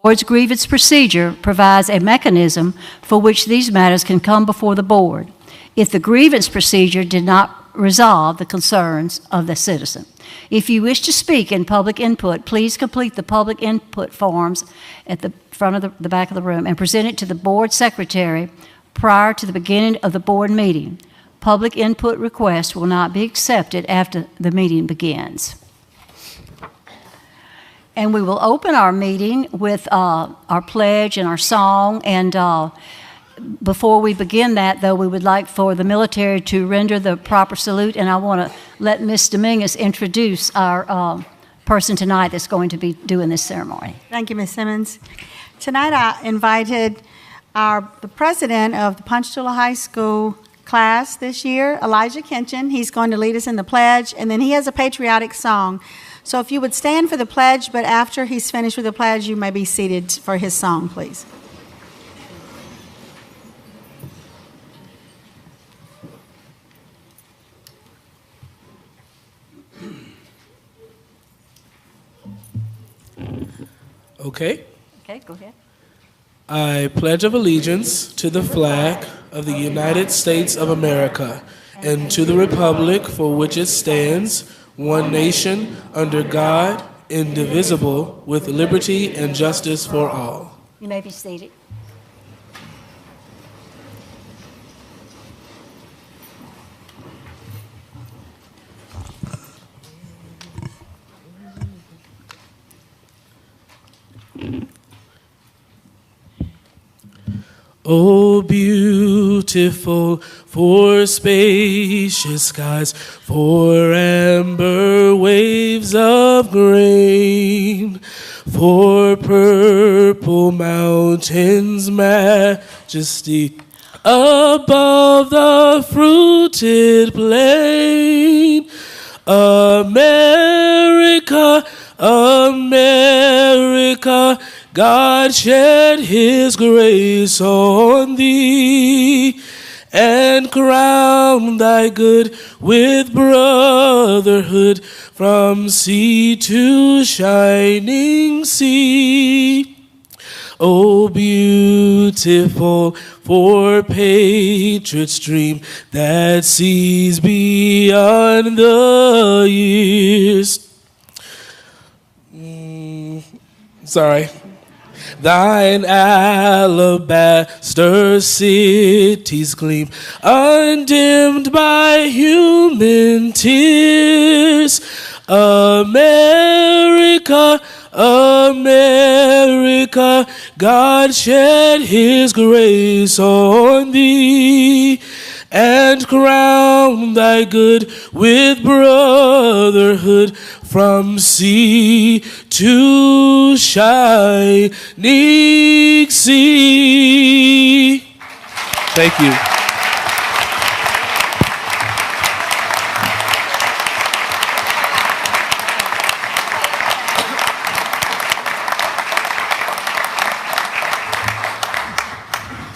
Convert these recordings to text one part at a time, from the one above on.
Board's grievance procedure provides a mechanism for which these matters can come before the board if the grievance procedure did not resolve the concerns of the citizen. If you wish to speak in public input, please complete the public input forms at the front of the back of the room and present it to the board secretary prior to the beginning of the board meeting. Public input requests will not be accepted after the meeting begins. And we will open our meeting with our pledge and our song. And before we begin that, though, we would like for the military to render the proper salute. And I want to let Ms. Dominguez introduce our person tonight that's going to be doing this ceremony. Thank you, Ms. Simmons. Tonight I invited the president of the Ponchatoula High School class this year, Elijah Kinchin. He's going to lead us in the pledge, and then he has a patriotic song. So if you would stand for the pledge, but after he's finished with the pledge, you may be seated for his song, please. Okay. Okay, go ahead. I pledge of allegiance to the flag of the United States of America and to the republic for which it stands, one nation, under God, indivisible, with liberty and justice for all. You may be seated. Oh, beautiful for spacious skies, for amber waves of grain, for purple mountains' majesty above the fruited plain. America, America, God shed his grace on thee and crown thy good with brotherhood from sea to shining sea. Oh, beautiful for patriot's dream that sees beyond the years. Sorry. Thine alabaster cities gleam, undimmed by human tears. America, America, God shed his grace on thee and crown thy good with brotherhood from sea to shining sea. Thank you.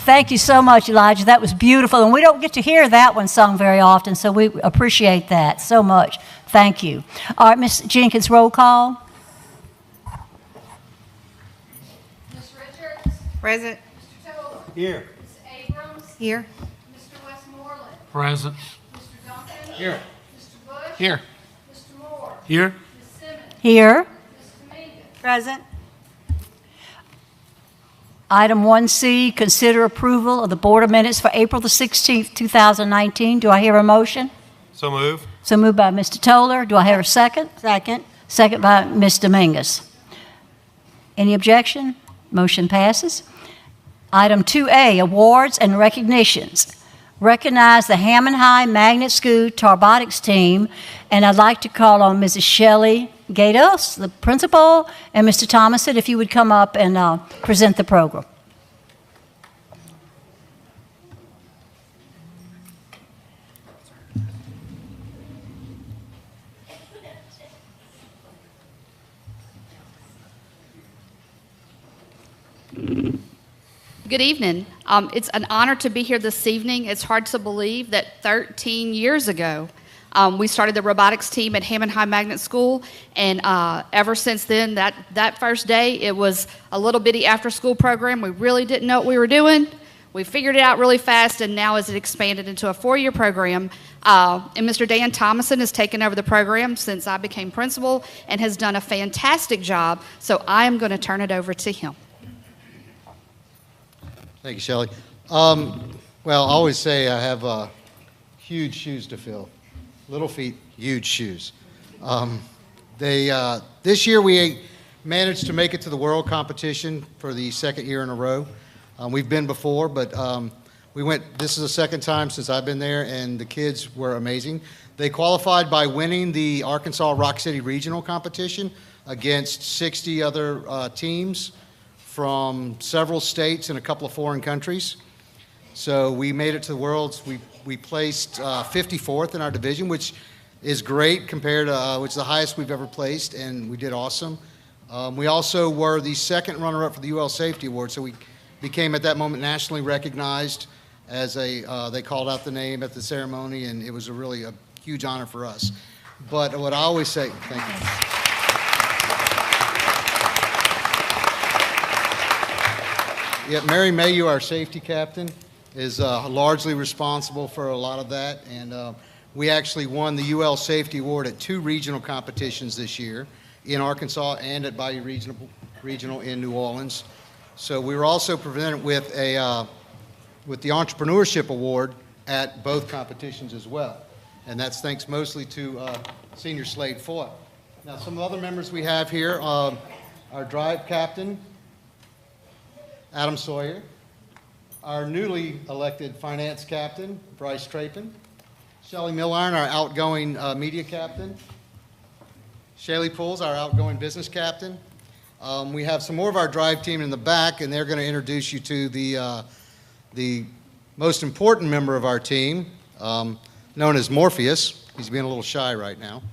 Thank you so much, Elijah. That was beautiful. And we don't get to hear that one sung very often, so we appreciate that so much. Thank you. All right, Ms. Jenkins, roll call. Ms. Richards. Present. Mr. Toler. Here. Ms. Abrams. Here. Mr. Westmoreland. Present. Mr. Duncan. Here. Mr. Bush. Here. Mr. Moore. Here. Ms. Simmons. Here. Ms. Dominguez. Present. Item 1C, consider approval of the board of minutes for April the 16th, 2019. Do I hear a motion? So move. So moved by Mr. Toler. Do I hear a second? Second. Second by Ms. Dominguez. Any objection? Motion passes. Item 2A, awards and recognitions. Recognize the Hammond High Magnet School Tarbotics team, and I'd like to call on Mrs. Shelley Gatos, the principal, and Mr. Thomason, if you would come up and present the program. Good evening. It's an honor to be here this evening. It's hard to believe that 13 years ago, We started the robotics team at Hammond High Magnet School, and ever since then, that first day, it was a little bitty after-school program. We really didn't know what we were doing. We figured it out really fast, and now as it expanded into a 4-year program, and Mr. Dan Thomason has taken over the program since I became principal and has done a fantastic job, so I am going to turn it over to him. Thank you, Shelley. Well, I always say I have huge shoes to fill. Little feet, huge shoes. This year we managed to make it to the world competition for the second year in a row. We've been before, but this is the second time since I've been there, and the kids were amazing. They qualified by winning the Arkansas Rock City Regional Competition against 60 other teams from several states and a couple of foreign countries. So we made it to the Worlds. We placed 54th in our division, which is great compared to which is the highest we've ever placed, and we did awesome. We also were the second runner-up for the UL Safety Award, so we became at that moment nationally recognized as they called out the name at the ceremony, and it was really a huge honor for us. But what I always say, thank you. Yeah, Mary Mayu, our safety captain, is largely responsible for a lot of that, and we actually won the UL Safety Award at 2 regional competitions this year in Arkansas and at Bayou Regional in New Orleans. So we were also presented with the Entrepreneurship Award at both competitions as well, and that's thanks mostly to Senior Slade Foy. Now, some other members we have here, our drive captain, Adam Sawyer, our newly elected finance captain, Bryce Trapin, Shelley Milliron, our outgoing media captain, Shaylee Pools, our outgoing business captain. We have some more of our drive team in the back, and they're going to introduce you to the most important member of our team, known as Morpheus. He's being a little shy right now.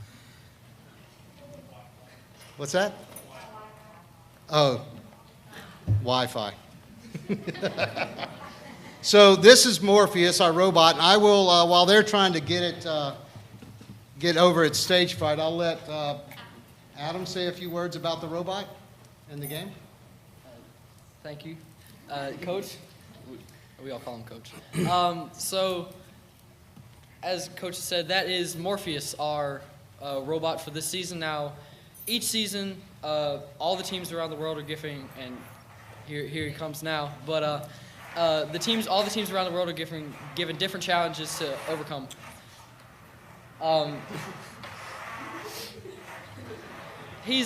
What's that? Oh, Wi-Fi. So this is Morpheus, our robot, and I will, while they're trying to get over its stage fright, I'll let Adam say a few words about the robot and the game. Thank you. Coach, we all call him Coach. So, as Coach said, that is Morpheus, our robot for this season. Now, each season, all the teams around the world are giving, and here he comes now, but all the teams around the world are given different challenges to overcome. He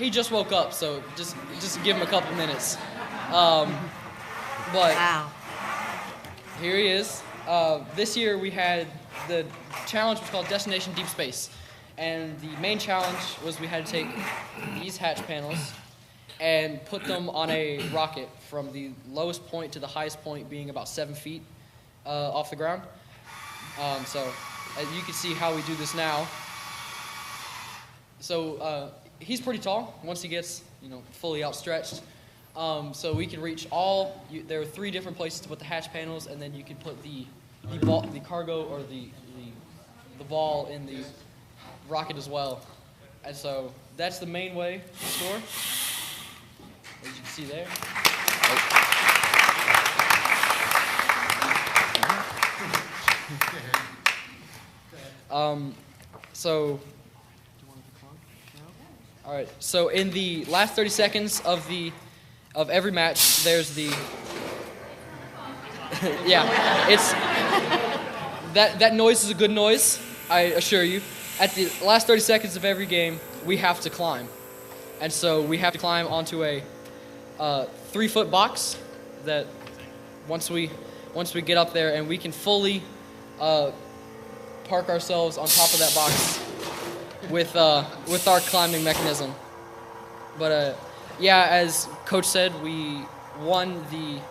just woke up, so just give him a couple minutes. But wow. Here he is. This year we had the challenge was called Destination Deep Space, and the main challenge was we had to take these hatch panels and put them on a rocket from the lowest point to the highest point, being about 7 feet off the ground. So as you can see how we do this now. So he's pretty tall once he gets fully outstretched. So we can reach there are 3 different places to put the hatch panels, and then you can put the cargo or the ball in the rocket as well. And so that's the main way to score, as you can see there. All right. So in the last 30 seconds of every match, there's the yeah. It's that noise is a good noise, I assure you. At the last 30 seconds of every game, we have to climb, and so we have to climb onto a 3-foot box that once we get up there, and we can fully park ourselves on top of that box with our climbing mechanism. But yeah, as Coach said, we won the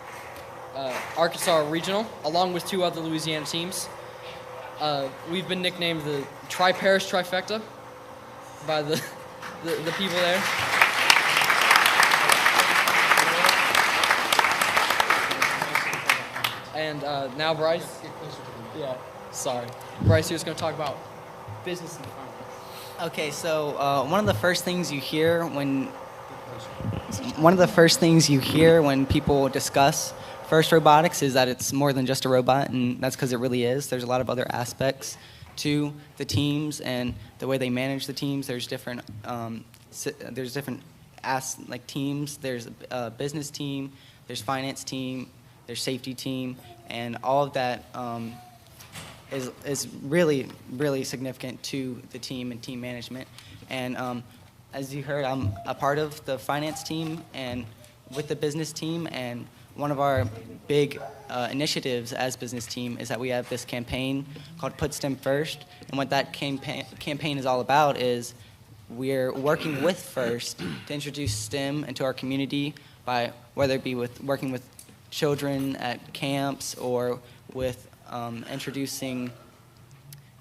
Arkansas Regional along with 2 other Louisiana teams. We've been nicknamed the Parish trifecta by the people there. And now Bryce. Yeah. Sorry. Bryce here's going to talk about business and finance. Okay, so one of the first things you hear when people discuss FIRST Robotics is that it's more than just a robot, and that's because it really is. There's a lot of other aspects to the teams and the way they manage the teams. There's different teams. There's a business team, there's finance team, there's safety team, and all of that is really, really significant to the team and team management. And as you heard, I'm a part of the finance team and with the business team, and one of our big initiatives as business team is that we have this campaign called Put STEM First. And what that campaign is all about is we're working with FIRST to introduce STEM into our community by whether it be working with children at camps or with introducing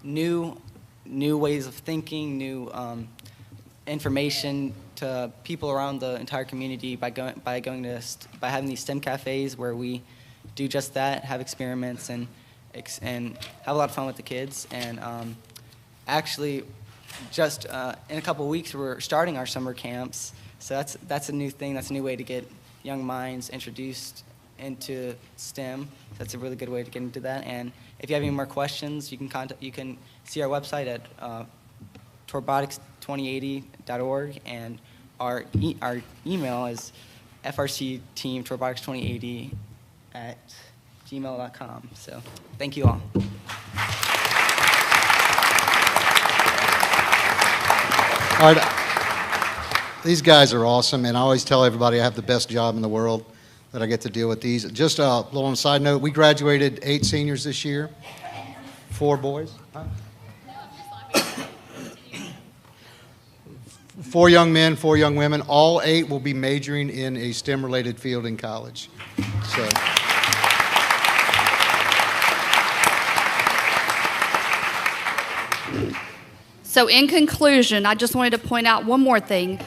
new ways of thinking, new information to people around the entire community by having these STEM cafes where we do just that, have experiments and have a lot of fun with the kids. And actually, just in a couple of weeks, we're starting our summer camps. So that's a new thing. That's a new way to get young minds introduced into STEM. That's a really good way to get into that. And if you have any more questions, you can see our website at robotics2080.org, and our email is frcteamrobotics2080@gmail.com. So thank you all. All right. These guys are awesome, and I always tell everybody I have the best job in the world, that I get to deal with these. Just a little on a side note, we graduated 8 seniors this year, 4 boys. Huh? 4 young men, 4 young women. All 8 will be majoring in a STEM-related field in college. So in conclusion, I just wanted to point out one more thing.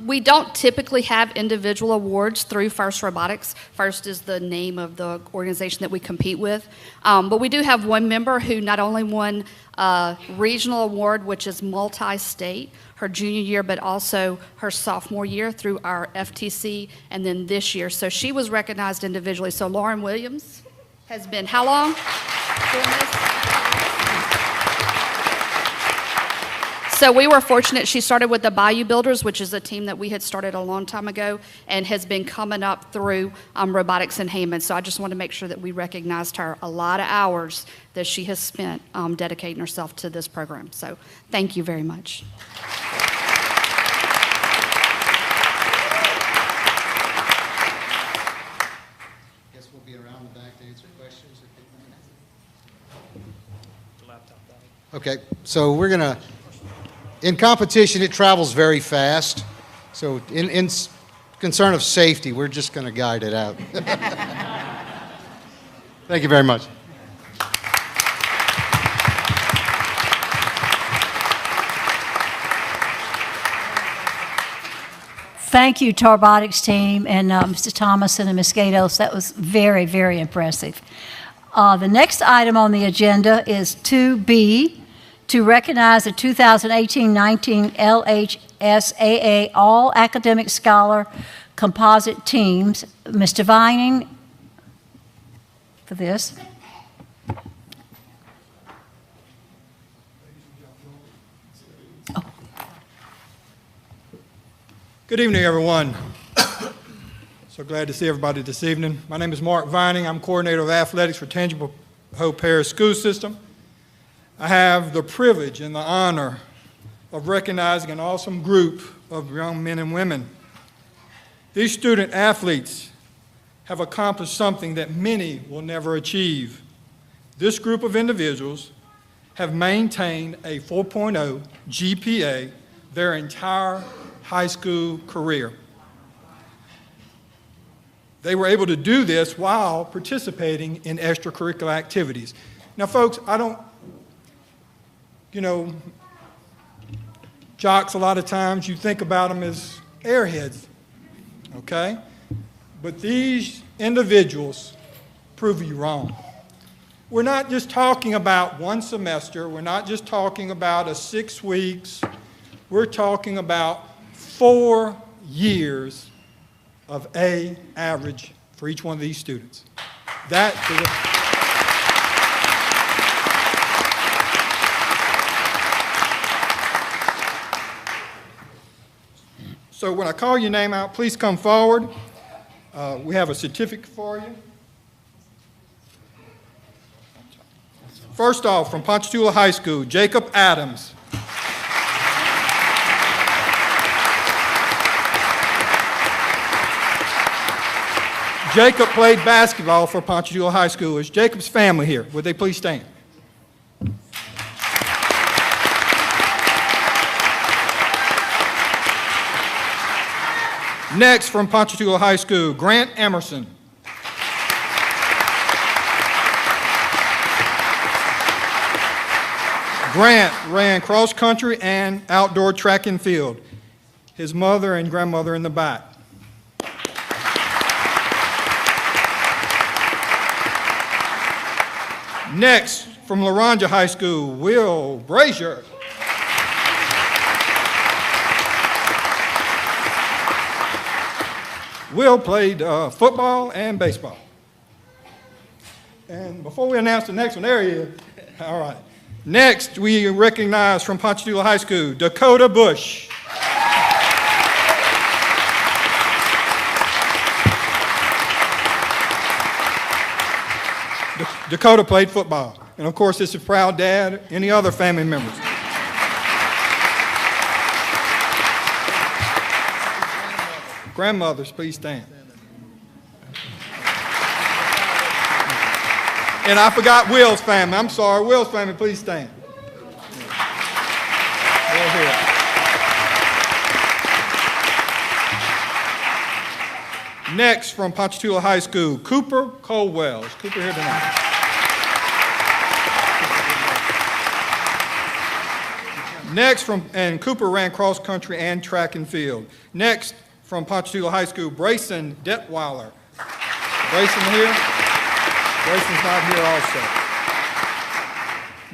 We don't typically have individual awards through FIRST Robotics. FIRST is the name of the organization that we compete with. But we do have one member who not only won a regional award, which is multi-state, her junior year, but also her sophomore year through our FTC, and then this year. So she was recognized individually. So Lauren Williams has been how long doing this? So we were fortunate. She started with the Bayou Builders, which is a team that we had started a long time ago and has been coming up through robotics and Hammond. So I just want to make sure that we recognized her. A lot of hours that she has spent dedicating herself to this program. So thank you very much. Guess we'll be around the back to answer questions. Okay, so we're going to... In competition, it travels very fast. So in concern of safety, we're just going to guide it out. Thank you very much. Thank you, Tarbotics team, and Mr. Thomason and Ms. Gatos. That was very, very impressive. The next item on the agenda is 2B, to recognize the 2018-19 LHSAA All Academic Scholar Composite Teams. Mr. Vining for this. Oh. Good evening, everyone. So glad to see everybody this evening. My name is Mark Vining. I'm coordinator of athletics for Tangipahoa Parish School System. I have the privilege and the honor of recognizing an awesome group of young men and women. These student athletes have accomplished something that many will never achieve. This group of individuals have maintained a 4.0 GPA their entire high school career. They were able to do this while participating in extracurricular activities. Now, folks, jocks, a lot of times you think about them as airheads, okay? But these individuals prove you wrong. we're not just talking about one semester. We're not just talking about 6 weeks. We're talking about 4 years of A average for each one of these students. That is So when I call your name out, please come forward. We have a certificate for you. First off, from Ponchatoula High School, Jacob Adams. Jacob played basketball for Ponchatoula High School. Is Jacob's family here? Would they please stand? Next, from Ponchatoula High School, Grant Emerson. Grant ran cross country and outdoor track and field. His mother and grandmother in the back. Next, from Laranja High School, Will Brazier. Will played football and baseball. And before we announce the next one, there he is. All right. Next, we recognize from Ponchatoula High School, Dakota Bush. Dakota played football. And of course, it's a proud dad. Any other family members? Grandmothers, please stand. And I forgot Will's family. I'm sorry. Will's family, please stand. They're here. Next, from Ponchatoula High School, Cooper Colwell. Is Cooper here tonight? Next, and Cooper ran cross country and track and field. Next, from Ponchatoula High School, Brayson Detweiler. Brayson here? Brayson's not here also.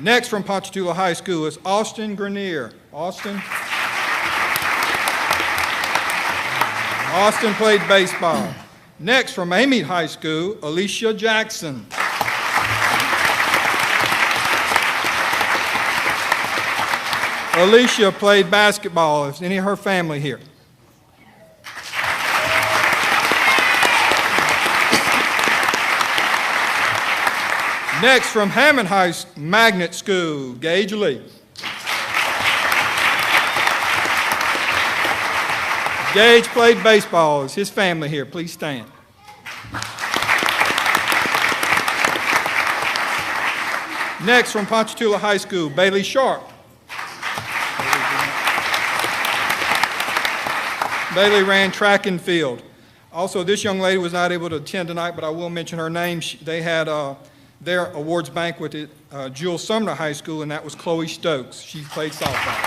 Next, from Ponchatoula High School, is Austin Grenier. Austin? Austin played baseball. Next, from Amite High School, Alicia Jackson. Alicia played basketball. Is any of her family here? Next, from Hammond High Magnet School, Gage Lee. Gage played baseball. Is his family here? Please stand. Next, from Ponchatoula High School, Bailey Sharp. Bailey ran track and field. Also, this young lady was not able to attend tonight, but I will mention her name. They had their awards banquet at Jules Sumner High School, and that was Chloe Stokes. She played softball.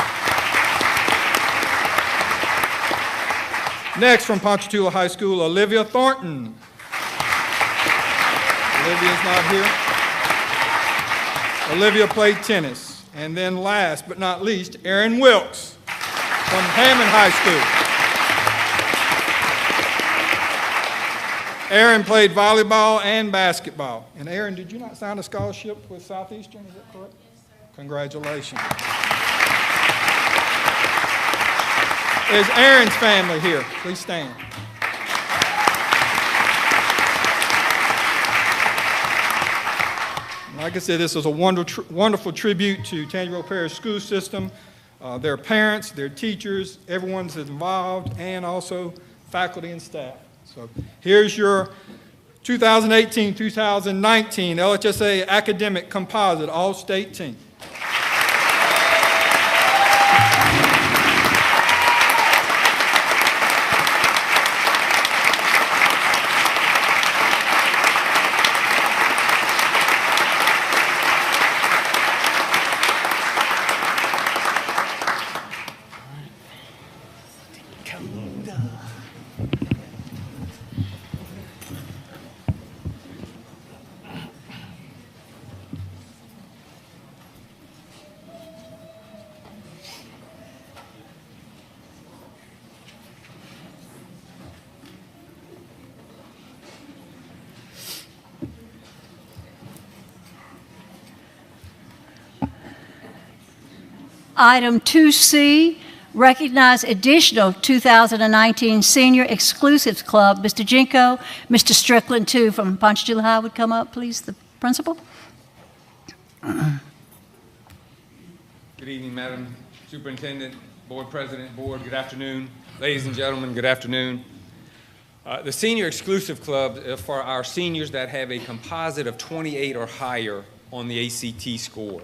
Next, from Ponchatoula High School, Olivia Thornton. Olivia's not here. Olivia played tennis. And then last but not least, Aaron Wilkes from Hammond High School. Aaron played volleyball and basketball. And Aaron, did you not sign a scholarship with Southeastern? Is that correct? Yes, sir. Congratulations. Is Aaron's family here? Please stand. Like I said, this was a wonderful tribute to Tangipahoa Parish School System, their parents, their teachers, everyone's involved, and also faculty and staff. So here's your 2018-2019 LHSA Academic Composite All-State Team. Item 2C, recognize additional 2019 Senior Exclusives Club. Mr. Jinko, Mr. Strickland, too, from Ponchatoula High would come up, please, the principal. Good evening, Madam Superintendent, Board President, Board. Good afternoon. Ladies and gentlemen, good afternoon. The Senior Exclusive Club for our seniors that have a composite of 28 or higher on the ACT score.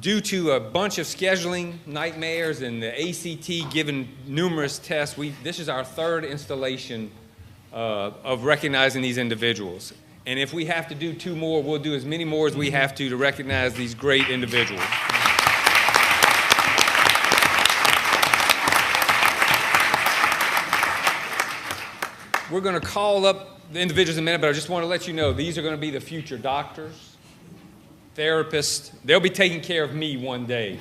Due to a bunch of scheduling nightmares and the ACT given numerous tests, this is our third installation of recognizing these individuals. And if we have to do 2 more, we'll do as many more as we have to recognize these great individuals. We're going to call up the individuals in a minute, but I just want to let you know these are going to be the future doctors, therapists. They'll be taking care of me one day.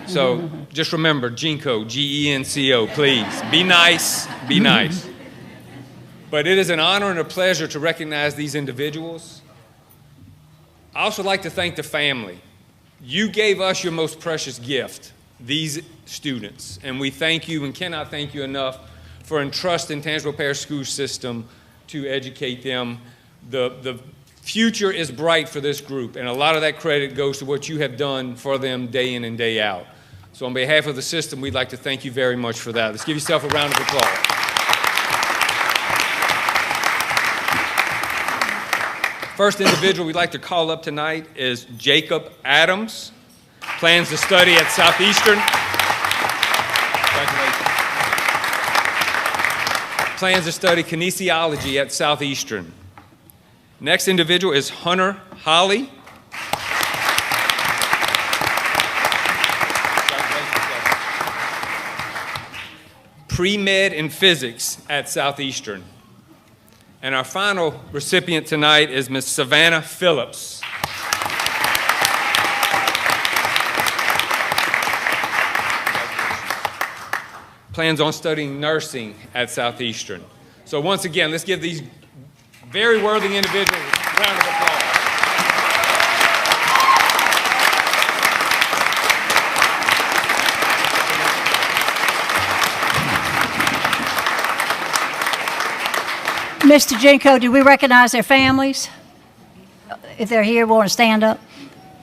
So just remember, Genco, G-E-N-C-O, please. Be nice, be nice. But it is an honor and a pleasure to recognize these individuals. I also like to thank the family. You gave us your most precious gift, these students, and we thank you and cannot thank you enough for entrusting Tangipahoa Parish School System to educate them. The future is bright for this group, and a lot of that credit goes to what you have done for them day in and day out. So on behalf of the system, we'd like to thank you very much for that. Let's give yourself a round of applause. First individual we'd like to call up tonight is Jacob Adams. Plans to study at Southeastern. Congratulations. Plans to study kinesiology at Southeastern. Next individual is Hunter Holly. Pre-med in physics at Southeastern. And our final recipient tonight is Ms. Savannah Phillips. Plans on studying nursing at Southeastern. So once again, let's give these very worthy individuals a round of applause. Mr. Jinko, do we recognize their families? If they're here, we want to stand up.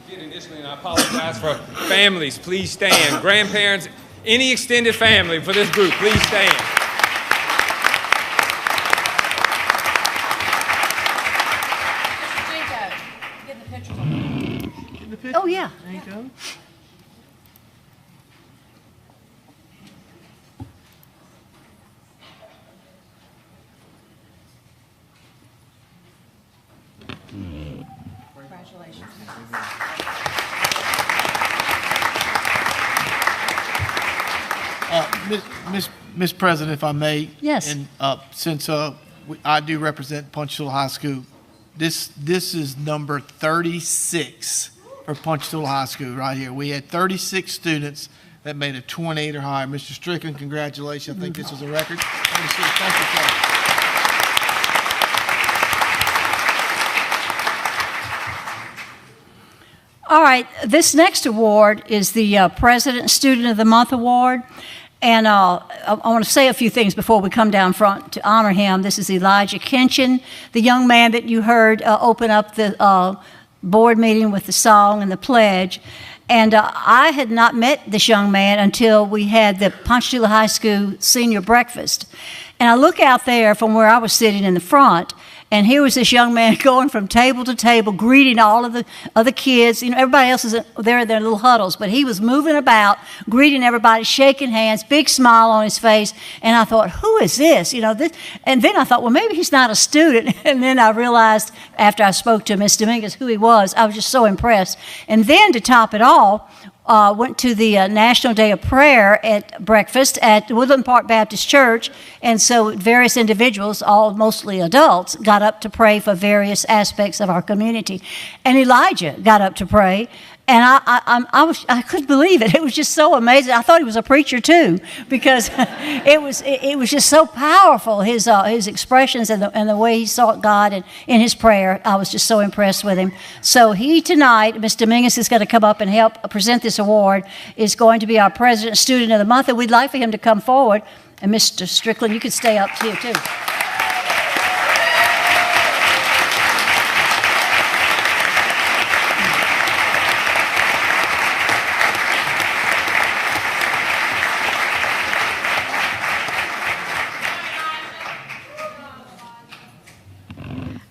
Initially, and I apologize for families, please stand. Grandparents, any extended family for this group, please stand. Oh, yeah. There you go. Congratulations. Ms. President, if I may. Yes. And since I do represent Ponchatoula High School, this is number 36 for Ponchatoula High School right here. We had 36 students that made a 28 or higher. Mr. Strickland, congratulations. I think this was a record. Thank you, sir. All right, this next award is the President Student of the Month Award. And I want to say a few things before we come down front to honor him. This is Elijah Kinchin, the young man that you heard open up the board meeting with the song and the pledge. And I had not met this young man until we had the Ponchatoula High School senior breakfast. And I look out there from where I was sitting in the front, and here was this young man going from table to table, greeting all of the other kids. You know, everybody else is there in their little huddles, but he was moving about, greeting everybody, shaking hands, big smile on his face. And I thought, who is this? You know, this. And then I thought, well, maybe he's not a student. And then I realized after I spoke to Ms. Dominguez who he was. I was just so impressed. And then to top it all, went to the National Day of Prayer at breakfast at Woodland Park Baptist Church, and so various individuals, all mostly adults, got up to pray for various aspects of our community. And Elijah got up to pray, And I couldn't believe it. It was just so amazing. I thought he was a preacher too, because it was just so powerful, his expressions and the way he sought God and in his prayer. I was just so impressed with him. So tonight, Ms. Dominguez is going to come up and help present this award. Is going to be our President Student of the Month, and we'd like for him to come forward. And Mr. Strickland, you could stay up here too.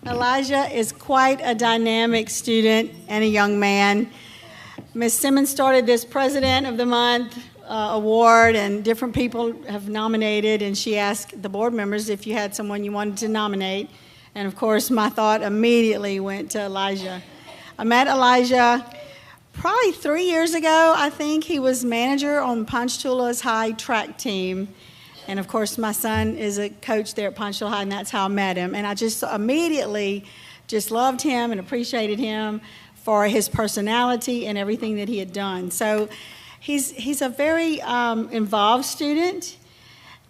Elijah is quite a dynamic student and a young man. Ms. Simmons started this President of the Month award, and different people have nominated, and she asked the board members if you had someone you wanted to nominate. And of course, my thought immediately went to Elijah. I met Elijah probably 3 years ago, I think. He was manager on Ponchatoula's High track team. And of course, my son is a coach there at Ponchatoula High, and that's how I met him. And I just immediately just loved him and appreciated him for his personality and everything that he had done. So he's a very involved student.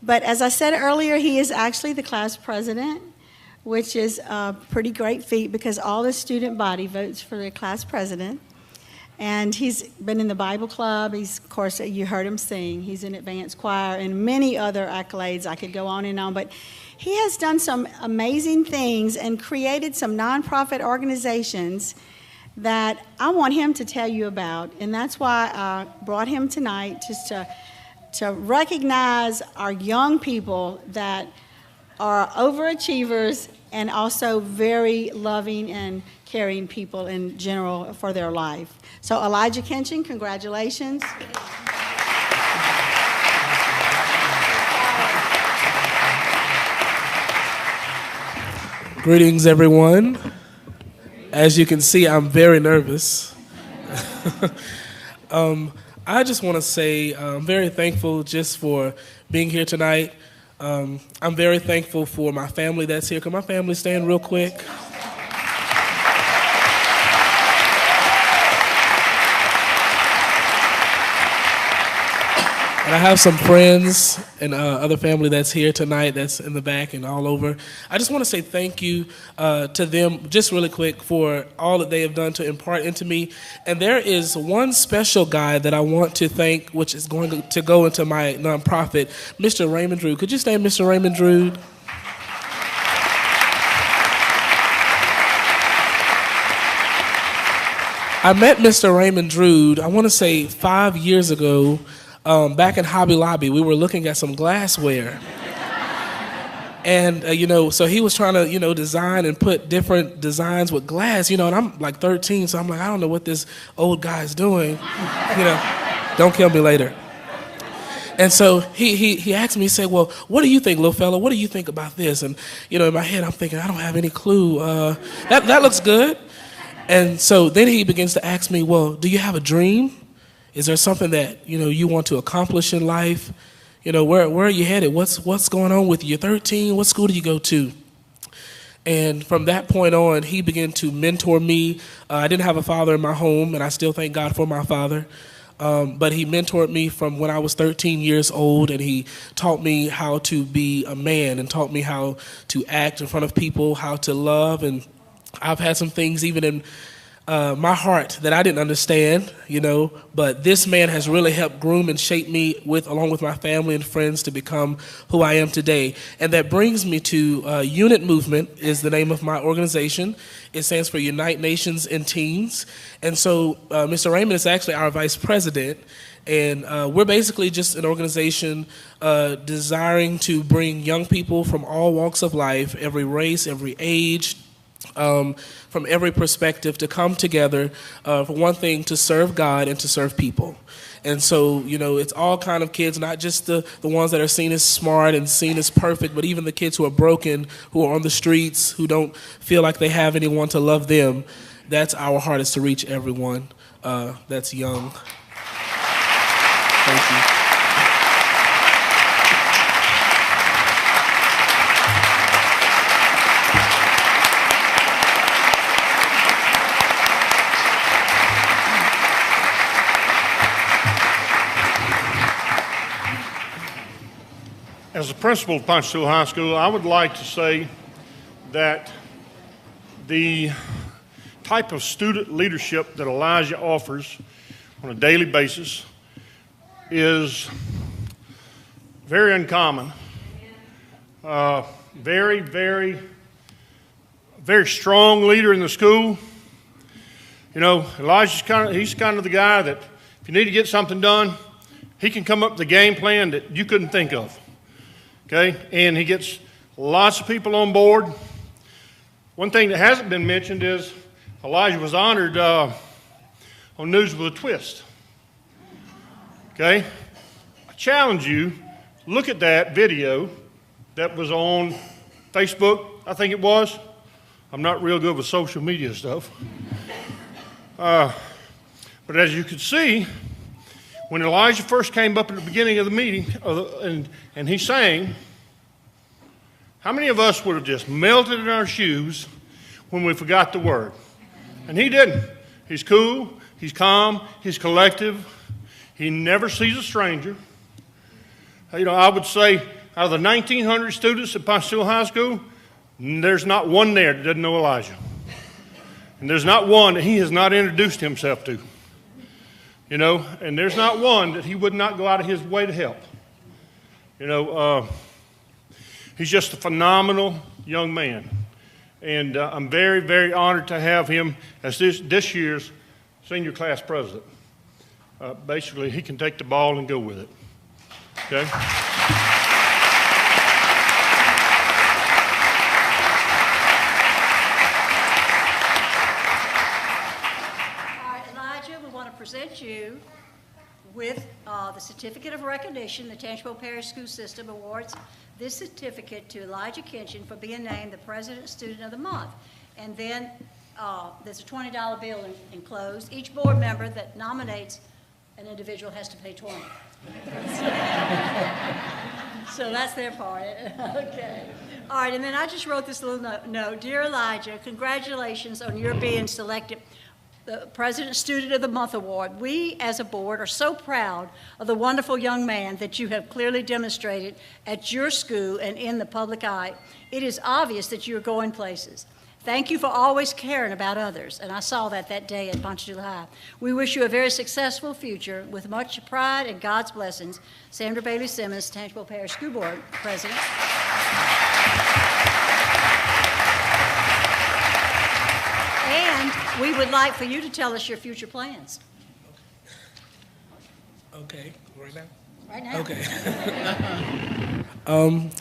But as I said earlier, he is actually the class president, which is a pretty great feat because all the student body votes for the class president. And he's been in the Bible Club. He's, of course, you heard him sing. He's in advanced choir and many other accolades. I could go on and on. But he has done some amazing things and created some nonprofit organizations that I want him to tell you about. And that's why I brought him tonight, just to recognize our young people that are overachievers and also very loving and caring people in general for their life. So Elijah Kenshin, congratulations. Greetings, everyone. As you can see, I'm very nervous. I just want to say I'm very thankful just for being here tonight. I'm very thankful for my family that's here. Can my family stand real quick? And I have some friends and other family that's here tonight that's in the back and all over. I just want to say thank you to them just really quick for all that they have done to impart into me. And there is one special guy that I want to thank, which is going to go into my nonprofit, Mr. Raymond Drude. Could you stand, Mr. Raymond Drude? I met Mr. Raymond Drude, I want to say 5 years ago, back in Hobby Lobby. We were looking at some glassware. And, so he was trying to, design and put different designs with glass, and I'm like 13, so I'm like, I don't know what this old guy's doing. Don't kill me later. And so he asked me, he said, well, what do you think, little fella? What do you think about this? And, in my head, I'm thinking, I don't have any clue. That looks good. And so then he begins to ask me, well, do you have a dream? Is there something that, you want to accomplish in life? Where are you headed? What's going on with you? You're 13. What school do you go to? And from that point on, he began to mentor me. I didn't have a father in my home, and I still thank God for my father. But he mentored me from when I was 13 years old, and he taught me how to be a man and taught me how to act in front of people, how to love. And I've had some things even in my heart that I didn't understand, but this man has really helped groom and shape me along with my family and friends to become who I am today. And that brings me to Unit Movement is the name of my organization. It stands for Unite Nations in Teens. And so Mr. Raymond is actually our vice president. And we're basically just an organization desiring to bring young people from all walks of life, every race, every age, from every perspective to come together for one thing, to serve God and to serve people. And so, it's all kind of kids, not just the ones that are seen as smart and seen as perfect, but even the kids who are broken, who are on the streets, who don't feel like they have anyone to love them. That's our heart, is to reach everyone that's young. Thank you. As a principal of Ponchatoula High School, I would like to say that the type of student leadership that Elijah offers on a daily basis is very uncommon. Very, very, very strong leader in the school. You know, Elijah's he's kind of the guy that if you need to get something done, he can come up with a game plan that you couldn't think of. Okay? And he gets lots of people on board. One thing that hasn't been mentioned is Elijah was honored on News with a Twist. Okay? I challenge you, look at that video that was on Facebook, I think it was. I'm not real good with social media stuff. But as you could see, when Elijah first came up at the beginning of the meeting and he sang, how many of us would have just melted in our shoes when we forgot the word? And he didn't. He's cool, he's calm, he's collective. He never sees a stranger. You know, I would say out of the 1,900 students at Ponchatoula High School, there's not one there that doesn't know Elijah. And there's not one that he has not introduced himself to. You know, and there's not one that he would not go out of his way to help. You know, he's just a phenomenal young man. And I'm very, very honored to have him as this year's senior class president. Basically, he can take the ball and go with it. Okay? Present you with the Certificate of Recognition. The Tangipahoa Parish School System awards this certificate to Elijah Kinchin for being named the President Student of the Month. And then there's a $20 bill enclosed. Each board member that nominates an individual has to pay $20. So that's their part. Okay. All right, and then I just wrote this little note. Dear Elijah, congratulations on your being selected the President Student of the Month Award. We, as a board, are so proud of the wonderful young man that you have clearly demonstrated at your school and in the public eye. It is obvious that you're going places. Thank you for always caring about others, and I saw that day at Ponchatoula High. We wish you a very successful future with much pride and God's blessings. Sandra Bailey Simmons, Tangipahoa Parish School Board President. And we would like for you to tell us your future plans. Okay, right now? Right now. Okay.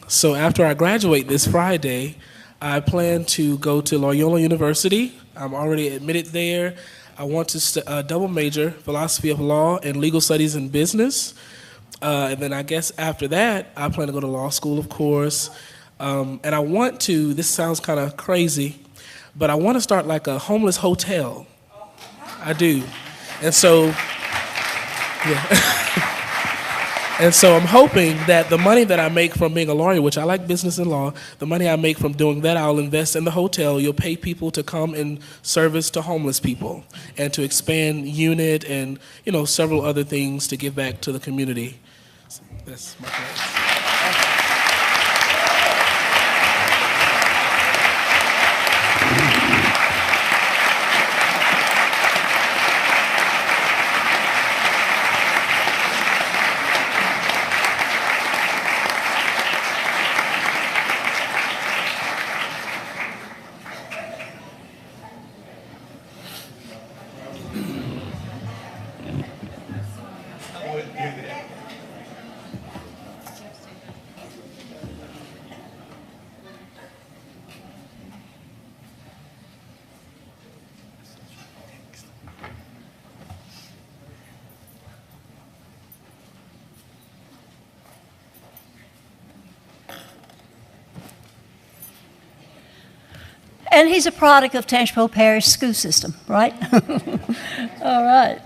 So after I graduate this Friday, I plan to go to Loyola University. I'm already admitted there. I want to double major philosophy of law and legal studies and business. And then I guess after that, I plan to go to law school, of course. And I want to, this sounds kind of crazy, but I want to start like a homeless hotel. I do. And so, yeah. And so I'm hoping that the money that I make from being a lawyer, which I like business and law, the money I make from doing that, I'll invest in the hotel. You'll pay people to come and service to homeless people and to expand unit and, you know, several other things to give back to the community. So that's my plan. And he's a product of Tangipahoa Parish School System, right? All right.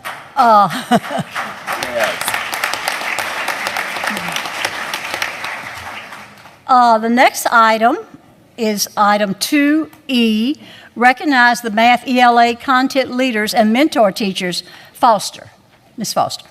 The next item is item 2E, recognize the math ELA content leaders and mentor teachers. Foster, Ms. Foster.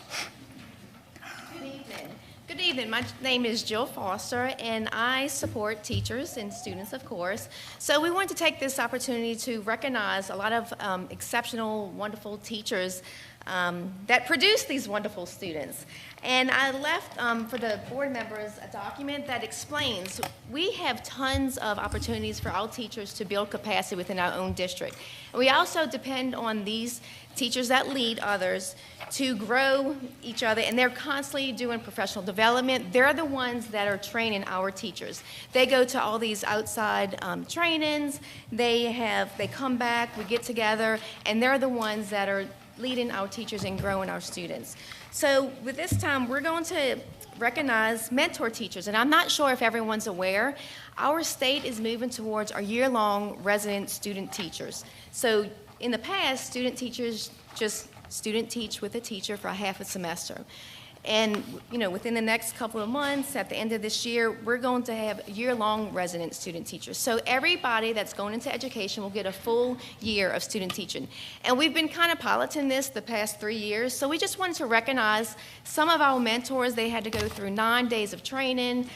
Good evening. My name is Jill Foster, and I support teachers and students, of course. So we wanted to take this opportunity to recognize a lot of exceptional, wonderful teachers that produce these wonderful students. And I left for the board members a document that explains we have tons of opportunities for our teachers to build capacity within our own district. And we also depend on these teachers that lead others to grow each other, and they're constantly doing professional development. They're the ones that are training our teachers. They go to all these outside trainings, they come back, we get together, and they're the ones that are leading our teachers and growing our students. So with this time, we're going to recognize mentor teachers, and I'm not sure if everyone's aware, our state is moving towards our year-long resident student teachers. So in the past, student teachers just student teach with a teacher for a half a semester. And within the next couple of months, at the end of this year, we're going to have year-long resident student teachers. So everybody that's going into education will get a full year of student teaching. And we've been kind of piloting this the past 3 years, so we just wanted to recognize some of our mentors. They had to go through 9 days of training.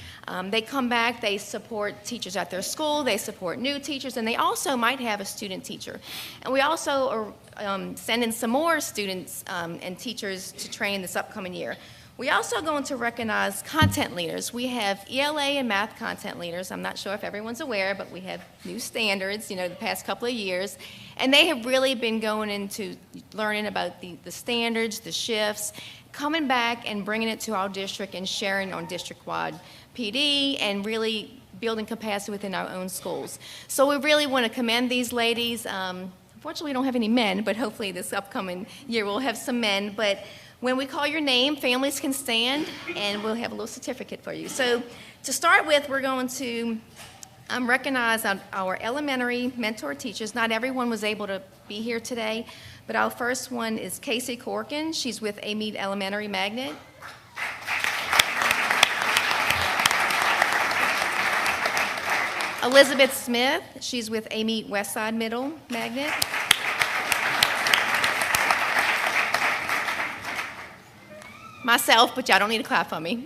They come back, they support teachers at their school, they support new teachers, and they also might have a student teacher. And we also are sending some more students and teachers to train this upcoming year. We also going to recognize content leaders. We have ELA and math content leaders. I'm not sure if everyone's aware, but we have new standards, the past couple of years. And they have really been going into learning about the standards, the shifts, coming back and bringing it to our district and sharing on district-wide PD and really building capacity within our own schools. So we really want to commend these ladies. Unfortunately, we don't have any men, but hopefully this upcoming year we'll have some men. But when we call your name, families can stand, and we'll have a little certificate for you. So to start with, we're going to recognize our elementary mentor teachers. Not everyone was able to be here today, but our first one is Casey Corkin. She's with Amite Elementary Magnet. Elizabeth Smith, she's with Amite Westside Middle Magnet. Myself, but y'all don't need to clap for me.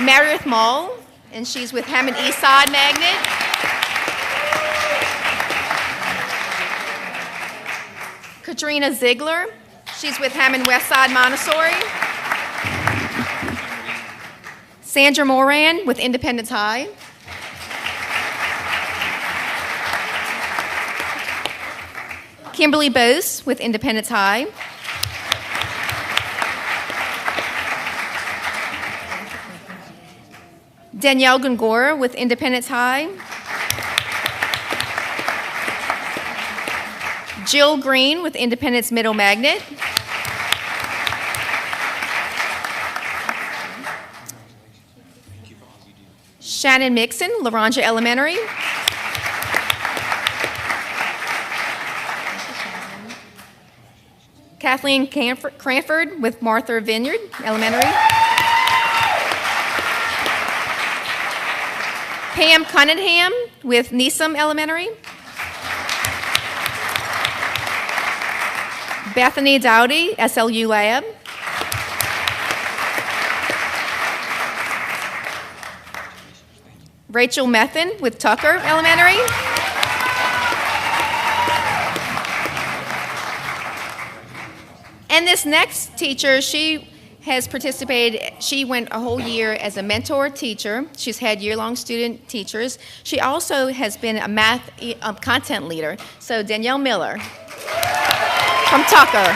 Meredith Mall, and she's with Hammond Eastside Magnet. Katrina Ziegler, she's with Hammond Westside Montessori. Sandra Moran with Independence High. Kimberly Bose with Independence High. Danielle Gongora with Independence High. Jill Green with Independence Middle Magnet. Shannon Mixon, Laranja Elementary. Kathleen Cranford with Martha Vineyard Elementary. Pam Cunningham with Neeson Elementary. Bethany Dowdy, SLU Lab. Rachel Methan with Tucker Elementary. And this next teacher, she has participated, she went a whole year as a mentor teacher. She's had year-long student teachers. She also has been a math content leader. So Danielle Miller from Tucker.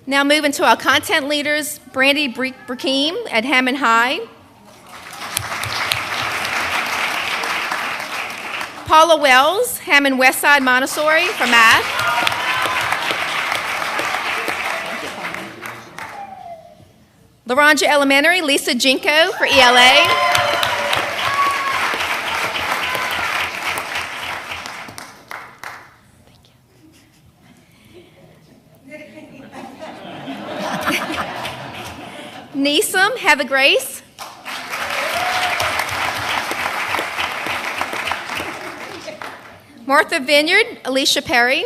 Now moving to our content leaders, Brandy Brakeem at Hammond High. Paula Wells, Hammond Westside Montessori for math. Laranja Elementary, Lisa Jinko for ELA. Neeson, Heather Grace. Martha Vineyard, Alicia Perry.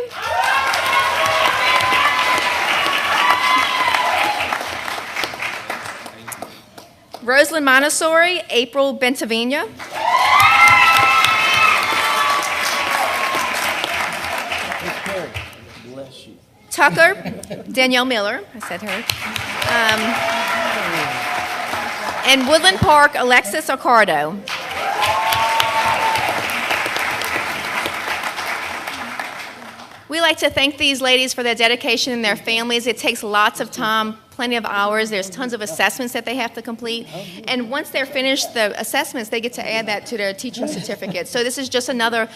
Rosalind Montessori, April Bentavina. Tucker, Danielle Miller, I said her. And Woodland Park, Alexis Arcardo. We like to thank these ladies for their dedication and their families. It takes lots of time, plenty of hours. There's tons of assessments that they have to complete. And once they're finished the assessments, they get to add that to their teaching certificate. So this is just another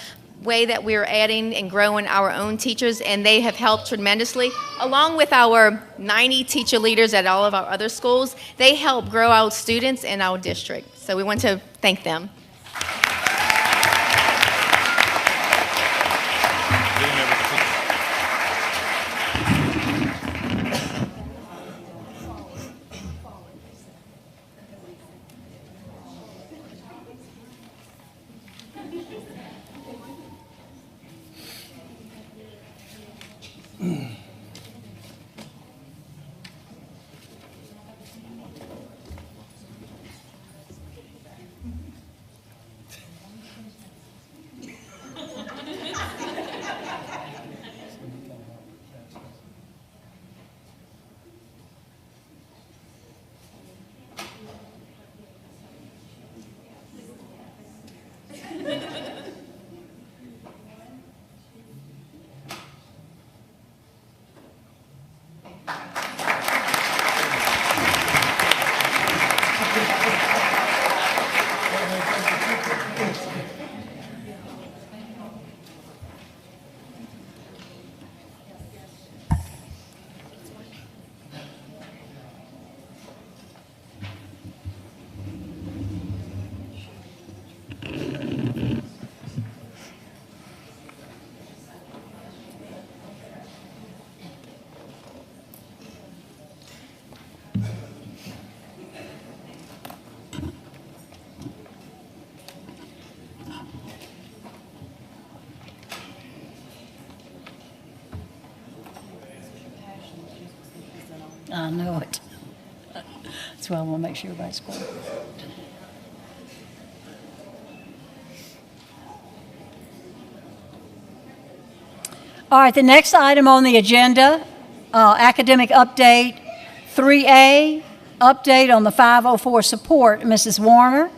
way that we're adding and growing our own teachers, and they have helped tremendously. Along with our 90 teacher leaders at all of our other schools, they help grow our students in our district. So we want to thank them. I know it. That's why I want to make sure everybody's quiet. All right, the next item on the agenda, academic update 3A, update on the 504 support. Mrs. Warner.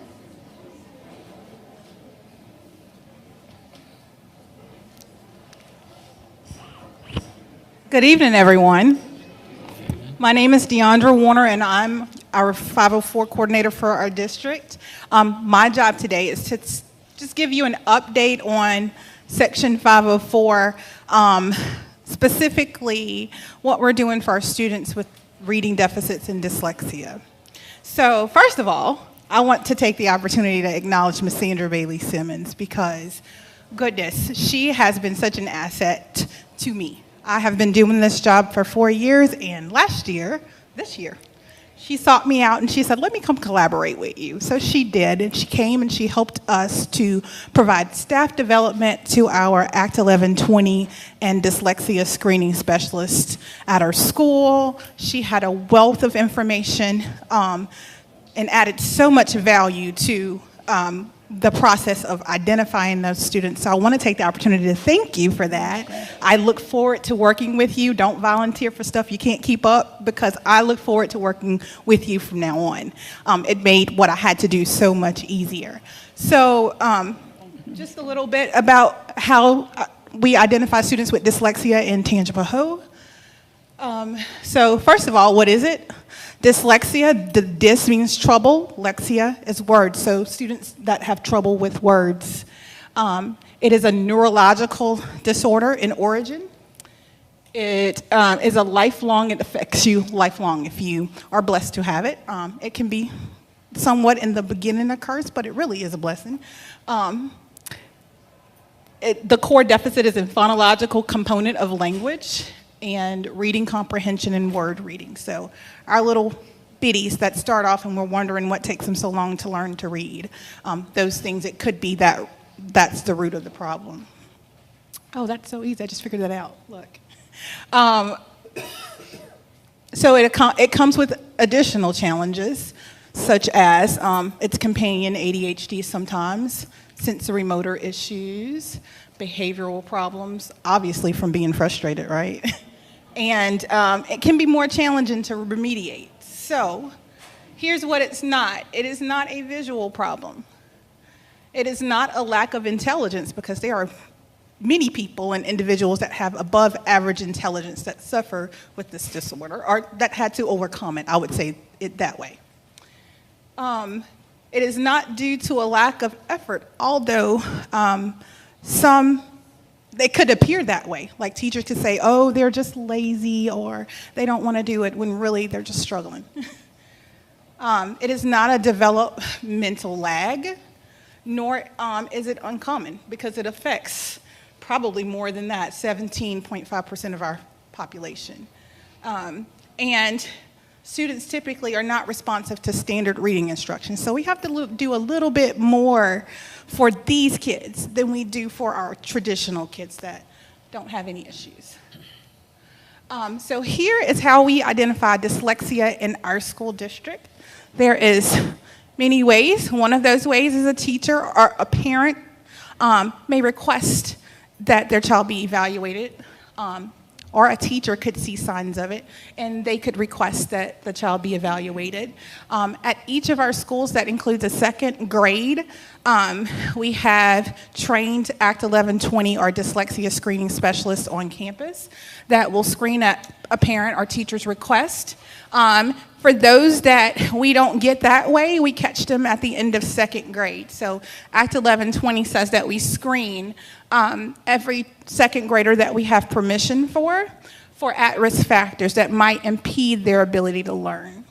Good evening, everyone. My name is Deandra Warner, and I'm our 504 coordinator for our district. My job today is to just give you an update on Section 504, specifically what we're doing for our students with reading deficits and dyslexia. So first of all, I want to take the opportunity to acknowledge Ms. Sandra Bailey Simmons because, goodness, she has been such an asset to me. I have been doing this job for 4 years, and this year, she sought me out and she said, let me come collaborate with you. So she did, and she came and she helped us to provide staff development to our Act 1120 and dyslexia screening specialist at our school. She had a wealth of information and added so much value to the process of identifying those students. So I want to take the opportunity to thank you for that. I look forward to working with you. Don't volunteer for stuff you can't keep up, because I look forward to working with you from now on. It made what I had to do so much easier. So just a little bit about how we identify students with dyslexia in Tangipahoa. So first of all, what is it? Dyslexia, the dys means trouble, lexia is words, so students that have trouble with words. It is a neurological disorder in origin. It is a lifelong, it affects you lifelong if you are blessed to have it. It can be somewhat in the beginning a curse, but it really is a blessing. The core deficit is a phonological component of language and reading comprehension and word reading. So our little biddies that start off and we're wondering what takes them so long to learn to read, those things, it could be that that's the root of the problem. Oh, that's so easy. I just figured that out. Look. So it comes with additional challenges, such as its companion ADHD sometimes, sensory motor issues, behavioral problems, obviously from being frustrated, right? And it can be more challenging to remediate. So here's what it's not. It is not a visual problem. It is not a lack of intelligence, because there are many people and individuals that have above average intelligence that suffer with this disorder, or that had to overcome it. I would say it that way. It is not due to a lack of effort, although they could appear that way. Like teachers could say, oh, they're just lazy, or they don't want to do it, when really they're just struggling. It is not a developmental lag, nor is it uncommon, because it affects probably more than that, 17.5% of our population. And students typically are not responsive to standard reading instruction. So we have to do a little bit more for these kids than we do for our traditional kids that don't have any issues. So here is how we identify dyslexia in our school district. There is many ways. One of those ways is a teacher or a parent may request that their child be evaluated, or a teacher could see signs of it, and they could request that the child be evaluated. At each of our schools, that includes a second grade, we have trained Act 1120 or dyslexia screening specialists on campus that will screen at a parent or teacher's request. For those that we don't get that way, we catch them at the end of second grade. So Act 1120 says that we screen every second grader that we have permission for at-risk factors that might impede their ability to learn.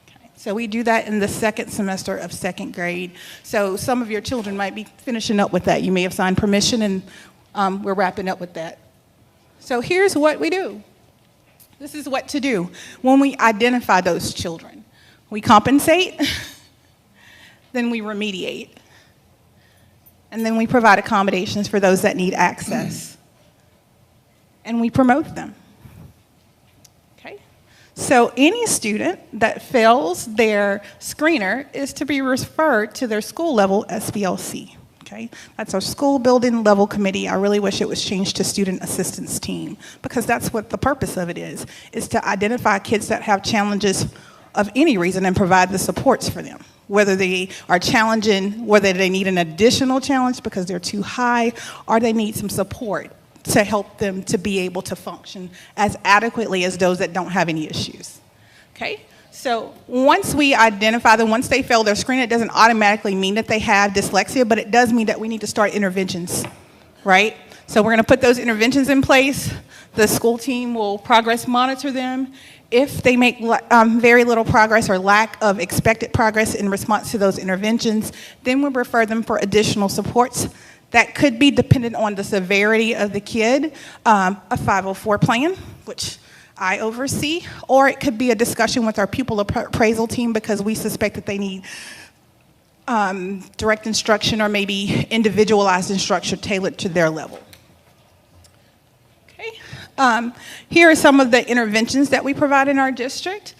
Okay. So we do that in the second semester of second grade. So some of your children might be finishing up with that. You may have signed permission, and we're wrapping up with that. So here's what we do. This is what to do when we identify those children. We compensate, then we remediate, and then we provide accommodations for those that need access, and we promote them. Okay? So any student that fails their screener is to be referred to their school level SBLC. Okay? That's our school building level committee. I really wish it was changed to student assistance team, because that's what the purpose of it is to identify kids that have challenges of any reason and provide the supports for them. Whether they are challenging, whether they need an additional challenge because they're too high, or they need some support to help them to be able to function as adequately as those that don't have any issues. Okay? So once we identify them, once they fail their screen, it doesn't automatically mean that they have dyslexia, but it does mean that we need to start interventions, right? So we're going to put those interventions in place. The school team will progress monitor them. If they make very little progress or lack of expected progress in response to those interventions, then we'll refer them for additional supports. That could be dependent on the severity of the kid, a 504 plan, which I oversee, or it could be a discussion with our pupil appraisal team because we suspect that they need direct instruction or maybe individualized instruction tailored to their level. Okay. Here are some of the interventions that we provide in our district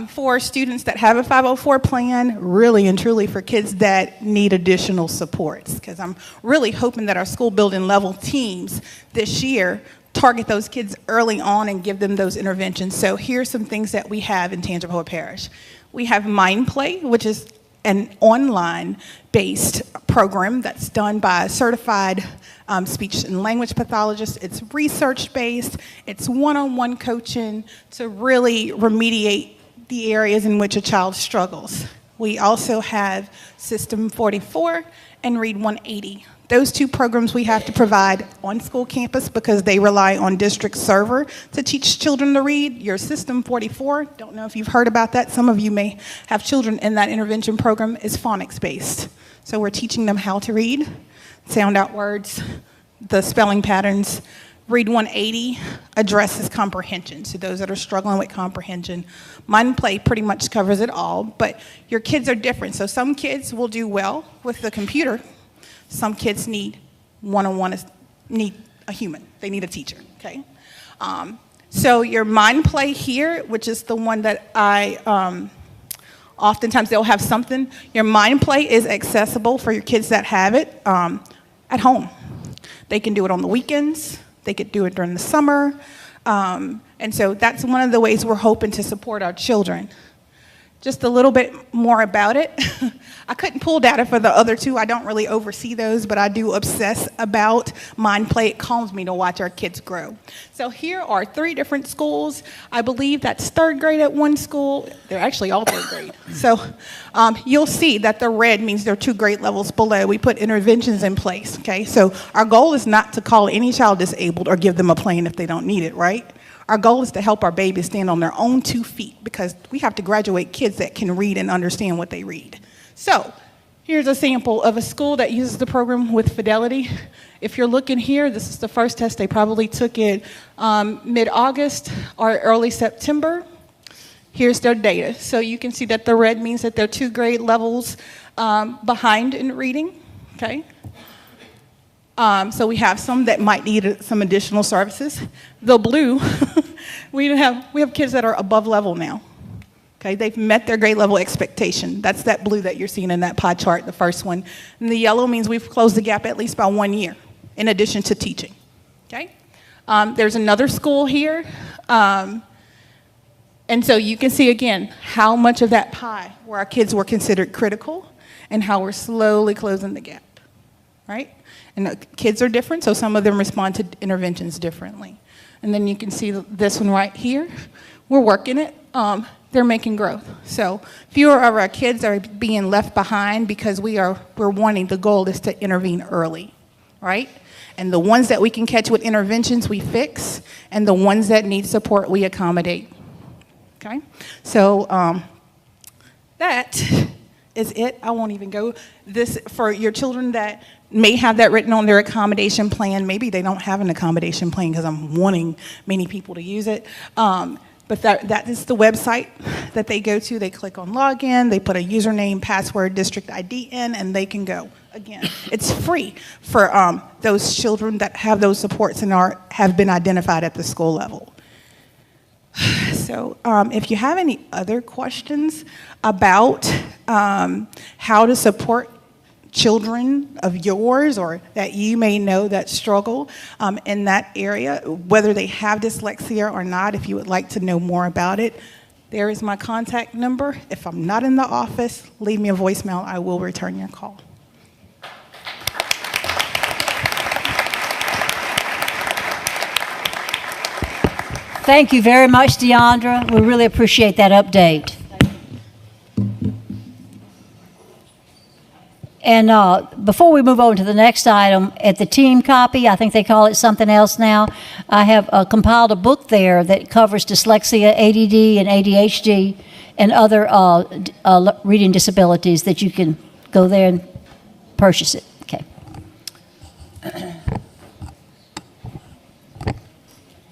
for students that have a 504 plan, really and truly for kids that need additional supports, because I'm really hoping that our school building level teams this year target those kids early on and give them those interventions. So here's some things that we have in Tangipahoa Parish. We have Mind Play, which is an online-based program that's done by a certified speech and language pathologist. It's research-based. It's one-on-one coaching to really remediate the areas in which a child struggles. We also have System 44 and Read 180. Those two programs we have to provide on school campus because they rely on district server to teach children to read. Your System 44, don't know if you've heard about that. Some of you may have children in that intervention program, is phonics based. So we're teaching them how to read, sound out words, the spelling patterns. Read 180 addresses comprehension. So those that are struggling with comprehension. Mind Play pretty much covers it all, but your kids are different. So some kids will do well with the computer. Some kids need one-on-one, need a human. They need a teacher, okay? So your mind play here, which is the one that oftentimes they'll have something. Your mind play is accessible for your kids that have it at home. They can do it on the weekends. They could do it during the summer. And so that's one of the ways we're hoping to support our children. Just a little bit more about it. I couldn't pull data for the other two. I don't really oversee those, but I do obsess about mind play. It calms me to watch our kids grow. So here are 3 different schools. I believe that's 3rd grade at one school. They're actually all 3rd grade. So you'll see that the red means they're 2 grade levels below. We put interventions in place, okay? So our goal is not to call any child disabled or give them a plan if they don't need it, right? Our goal is to help our babies stand on their own 2 feet because we have to graduate kids that can read and understand what they read. So here's a sample of a school that uses the program with fidelity. If you're looking here, this is the first test. They probably took it mid-August or early September. Here's their data. So you can see that the red means that they're 2 grade levels behind in reading, okay? So we have some that might need some additional services. The blue, we have kids that are above level now. Okay, they've met their grade level expectation. That's that blue that you're seeing in that pie chart, the first one. And the yellow means we've closed the gap at least by 1 year, in addition to teaching. Okay, there's another school here. And so you can see again how much of that pie where our kids were considered critical and how we're slowly closing the gap, right? And the kids are different, so some of them respond to interventions differently. And then you can see this one right here. We're working it. They're making growth. So fewer of our kids are being left behind because we're wanting, the goal is to intervene early, right? And the ones that we can catch with interventions, we fix, and the ones that need support, we accommodate, okay? So that is it. I won't even go. This, for your children that may have that written on their accommodation plan, maybe they don't have an accommodation plan because I'm wanting many people to use it. But that is the website that they go to. They click on login, they put a username, password, district ID in, and they can go. Again, it's free for those children that have those supports and have been identified at the school level. So if you have any other questions about how to support children of yours or that you may know that struggle in that area, whether they have dyslexia or not, if you would like to know more about it, there is my contact number. If I'm not in the office, leave me a voicemail. I will return your call. Thank you very much, Deandra. We really appreciate that update. And before we move on to the next item, at the team copy, I think they call it something else now, I have compiled a book there that covers dyslexia, ADD, and ADHD, and other reading disabilities that you can go there and purchase it. Okay.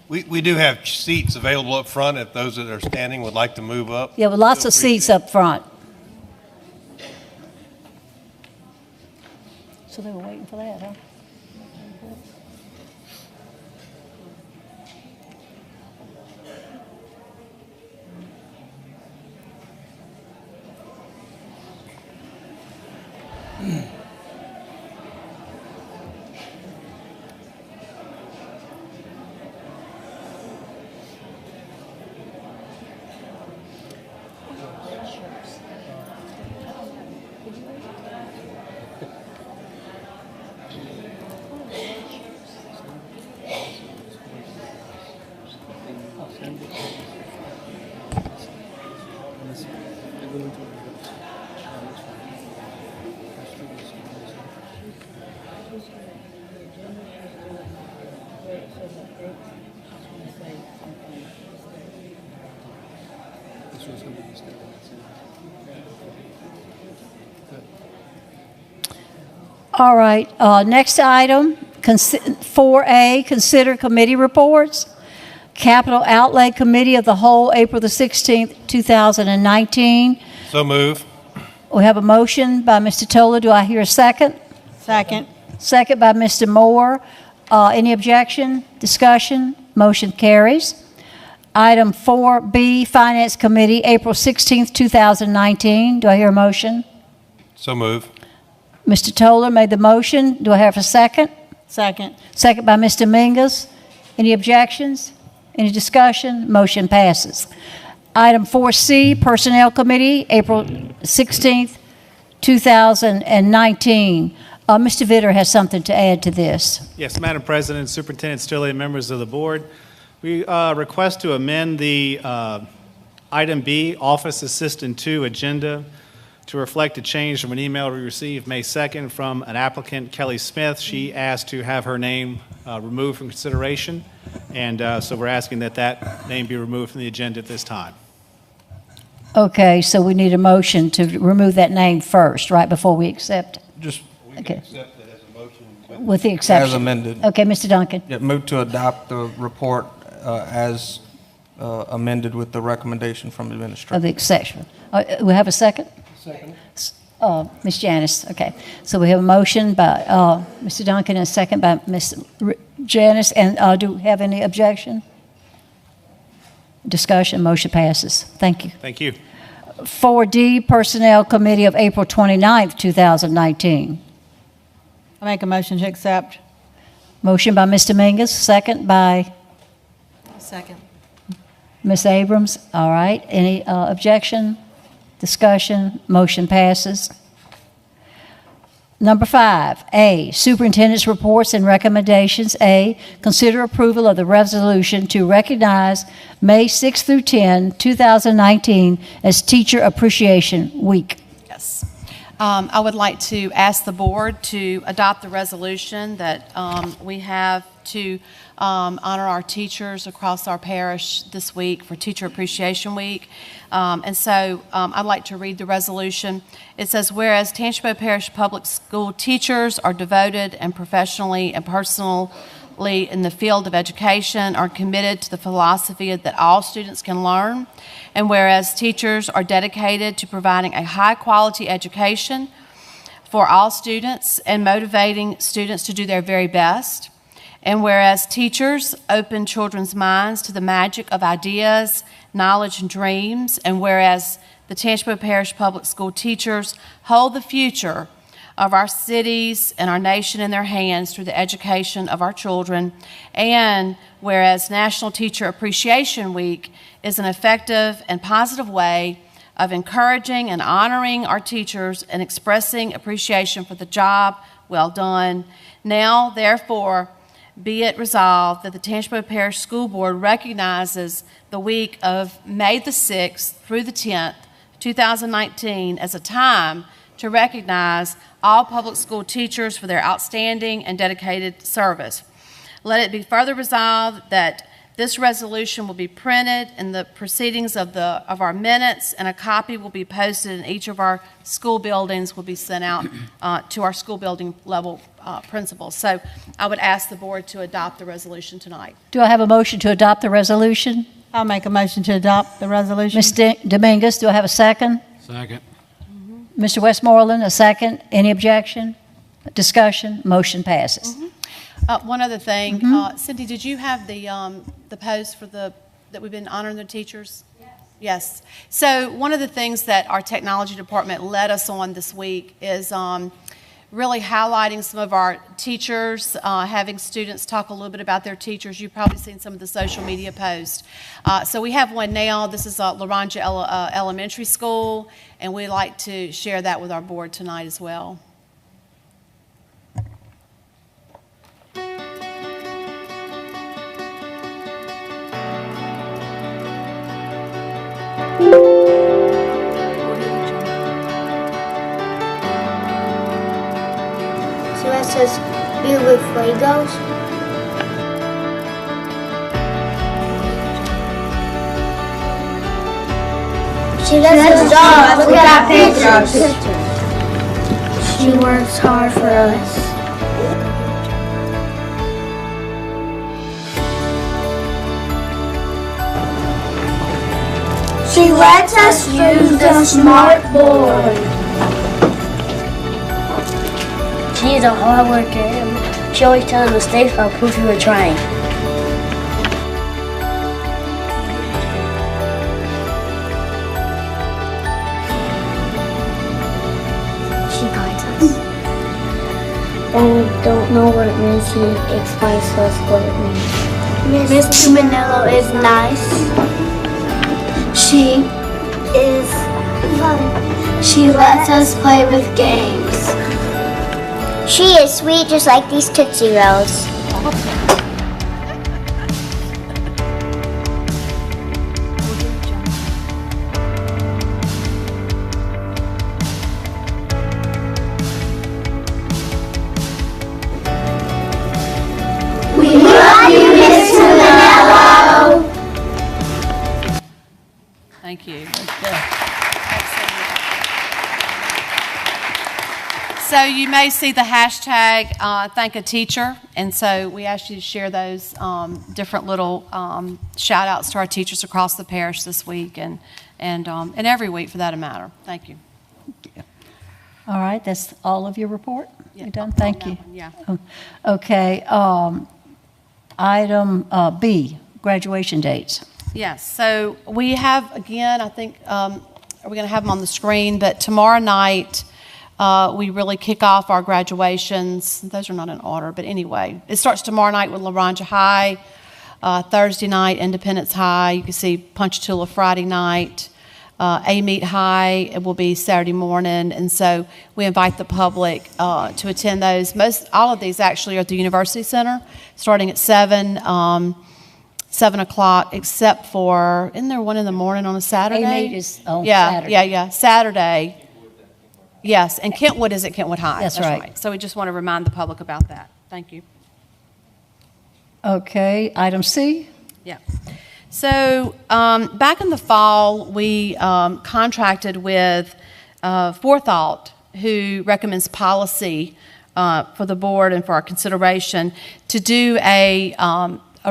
We do have seats available up front if those that are standing would like to move up. Yeah, with lots of seats up front. So they were waiting for that, huh? All right, next item, 4A, consider committee reports. Capital Outlay Committee of the Whole, April the 16th, 2019. So move. We have a motion by Mr. Tola. Do I hear a second? Second. Second by Mr. Moore. Any objection? Discussion? Motion carries. Item 4B, Finance Committee, April 16th, 2019. Do I hear a motion? So move. Mr. Toller made the motion. Do I have a second? Second. Second by Mr. Mingus. Any objections? Any discussion? Motion passes. Item 4C, Personnel Committee, April 16th, 2019. Mr. Vitter has something to add to this. Yes, Madam President, Superintendent Stilley, and members of the board. We request to amend the item B, Office Assistant 2 agenda to reflect a change from an email we received May 2nd from an applicant, Kelly Smith. She asked to have her name removed from consideration, and so we're asking that that name be removed from the agenda at this time. Okay, so we need a motion to remove that name first, right, before we accept it. Just Okay. accept it as a motion With the exception. As amended. Okay, Mr. Duncan. Yeah, move to adopt the report as amended with the recommendation from the administrator. Of the exception. We have a second? Second. Ms. Janice, okay. So we have a motion by Mr. Duncan and a second by Ms. Janice. And do we have any objection? Discussion, motion passes. Thank you. Thank you. 4D, Personnel Committee of April 29th, 2019. I make a motion to accept. Motion by Mr. Mingus, second by Second. Ms. Abrams. All right. Any objection? Discussion? Motion passes. Number 5, A, Superintendent's Reports and Recommendations. A, consider approval of the resolution to recognize May 6 through 10, 2019 as Teacher Appreciation Week. Yes. I would like to ask the board to adopt the resolution that we have to honor our teachers across our parish this week for Teacher Appreciation Week. And so I'd like to read the resolution. It says, whereas Tangipahoa Parish Public School teachers are devoted and professionally and personally in the field of education, are committed to the philosophy that all students can learn, and whereas teachers are dedicated to providing a high-quality education for all students and motivating students to do their very best, and whereas teachers open children's minds to the magic of ideas, knowledge, and dreams, and whereas the Tangipahoa Parish Public School teachers hold the future of our cities and our nation in their hands through the education of our children, and whereas National Teacher Appreciation Week is an effective and positive way of encouraging and honoring our teachers and expressing appreciation for the job well done. Now, therefore, be it resolved that the Tangipahoa Parish School Board recognizes the week of May the 6th through the 10th, 2019 as a time to recognize all public school teachers for their outstanding and dedicated service. Let it be further resolved that this resolution will be printed in the proceedings of our minutes, and a copy will be posted in each of our school buildings, will be sent out to our school building level principals. So I would ask the board to adopt the resolution tonight. Do I have a motion to adopt the resolution? I'll make a motion to adopt the resolution. Ms. Dominguez, do I have a second? Second. Mr. Westmoreland, a second. Any objection? Discussion? Motion passes. One other thing, Cindy, did you have the post for that we've been honoring the teachers? Yes. So one of the things that our technology department led us on this week is really highlighting some of our teachers, having students talk a little bit about their teachers. You've probably seen some of the social media posts. So we have one now. This is Laranja Elementary School, and we'd like to share that with our board tonight as well. So that says be with Legos. She does a job. Look at pictures. She works hard for us. She lets us use the smart board. She's a hard worker. She always tells mistakes are proof you were trying. She guides us. When we don't know what it means, he explains to us what it means. Miss Tuminello is nice. She is fun. She lets us play with games. She is sweet, just like these Tootsie Rolls. We love you, Miss Tuminello. Thank you. So you may see the hashtag Thank a Teacher, and so we ask you to share those different little shout outs to our teachers across the parish this week and every week for that matter. Thank you. All right, that's all of your report? Yeah. You're done? Thank you. Yeah. Okay, item B, graduation dates. Yes, so we have, again, I think, are we going to have them on the screen? But tomorrow night, we really kick off our graduations. Those are not in order, but anyway. It starts tomorrow night with Laranja High, Thursday night, Independence High. You can see Ponchatoula Friday night. Amite High, it will be Saturday morning. And so we invite the public to attend those. All of these actually are at the University Center, starting at 7 o'clock, except for, isn't there one in the morning on a Saturday? Amite is on Saturday. Yeah, Saturday. Yes, and Kentwood is at Kentwood High. That's right. So we just want to remind the public about that. Thank you. Okay, item C. Yeah. So back in the fall, we contracted with Forethought, who recommends policy for the board and for our consideration, to do a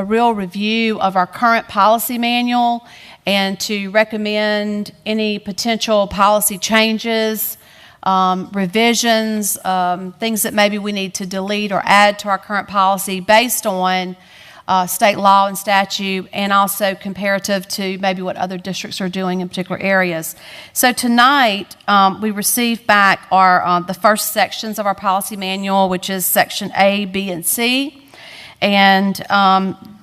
real review of our current policy manual and to recommend any potential policy changes, revisions, things that maybe we need to delete or add to our current policy based on state law and statute, and also comparative to maybe what other districts are doing in particular areas. So tonight, we received back the first sections of our policy manual, which is section A, B, and C. And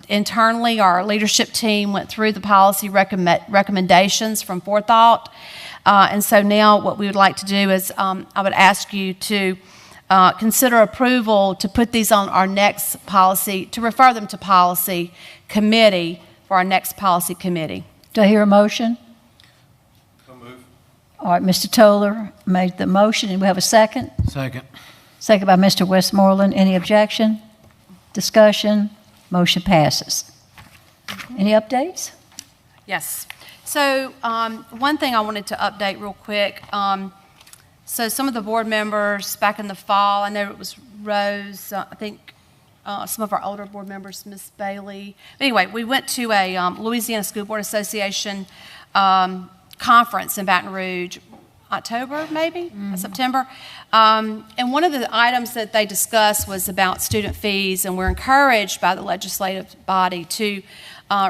internally, our leadership team went through the policy recommendations from Forethought. And so now what we would like to do is I would ask you to consider approval to put these on our next policy, to refer them to policy committee for our next policy committee. Do I hear a motion? So move. All right, Mr. Toller made the motion, and we have a second? Second. Second by Mr. Westmoreland. Any objection? Discussion? Motion passes. Any updates? Yes. So one thing I wanted to update real quick. So some of the board members back in the fall, I know it was Rose, I think some of our older board members, Miss Bailey. Anyway, we went to a Louisiana School Board Association conference in Baton Rouge, October maybe, September. And one of the items that they discussed was about student fees, and we're encouraged by the legislative body to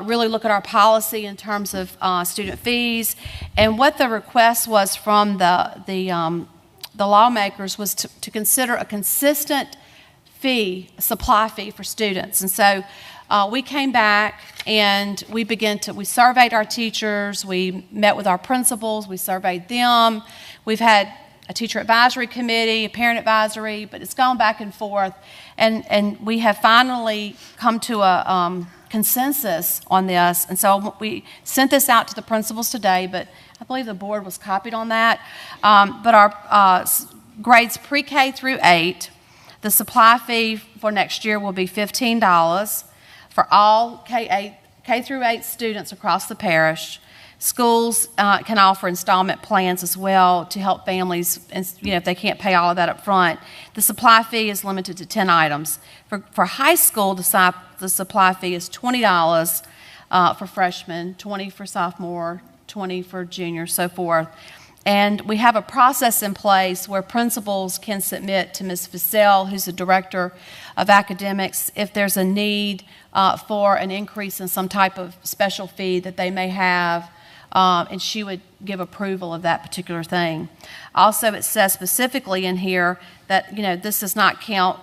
really look at our policy in terms of student fees. And what the request was from the lawmakers was to consider a consistent fee, a supply fee for students. And so we came back and we surveyed our teachers, we met with our principals, we surveyed them. We've had a teacher advisory committee, a parent advisory, but it's gone back and forth. And we have finally come to a consensus on this. And so we sent this out to the principals today, but I believe the board was copied on that. But our grades pre-K through 8, the supply fee for next year will be $15 for all K through 8 students across the parish. Schools can offer installment plans as well to help families, if they can't pay all of that up front. The supply fee is limited to 10 items. For high school, the supply fee is $20 for freshmen, $20 for sophomore, $20 for junior, so forth. And we have a process in place where principals can submit to Ms. Vassell, who's the Director of Academics, if there's a need for an increase in some type of special fee that they may have, and she would give approval of that particular thing. Also, it says specifically in here that, this does not count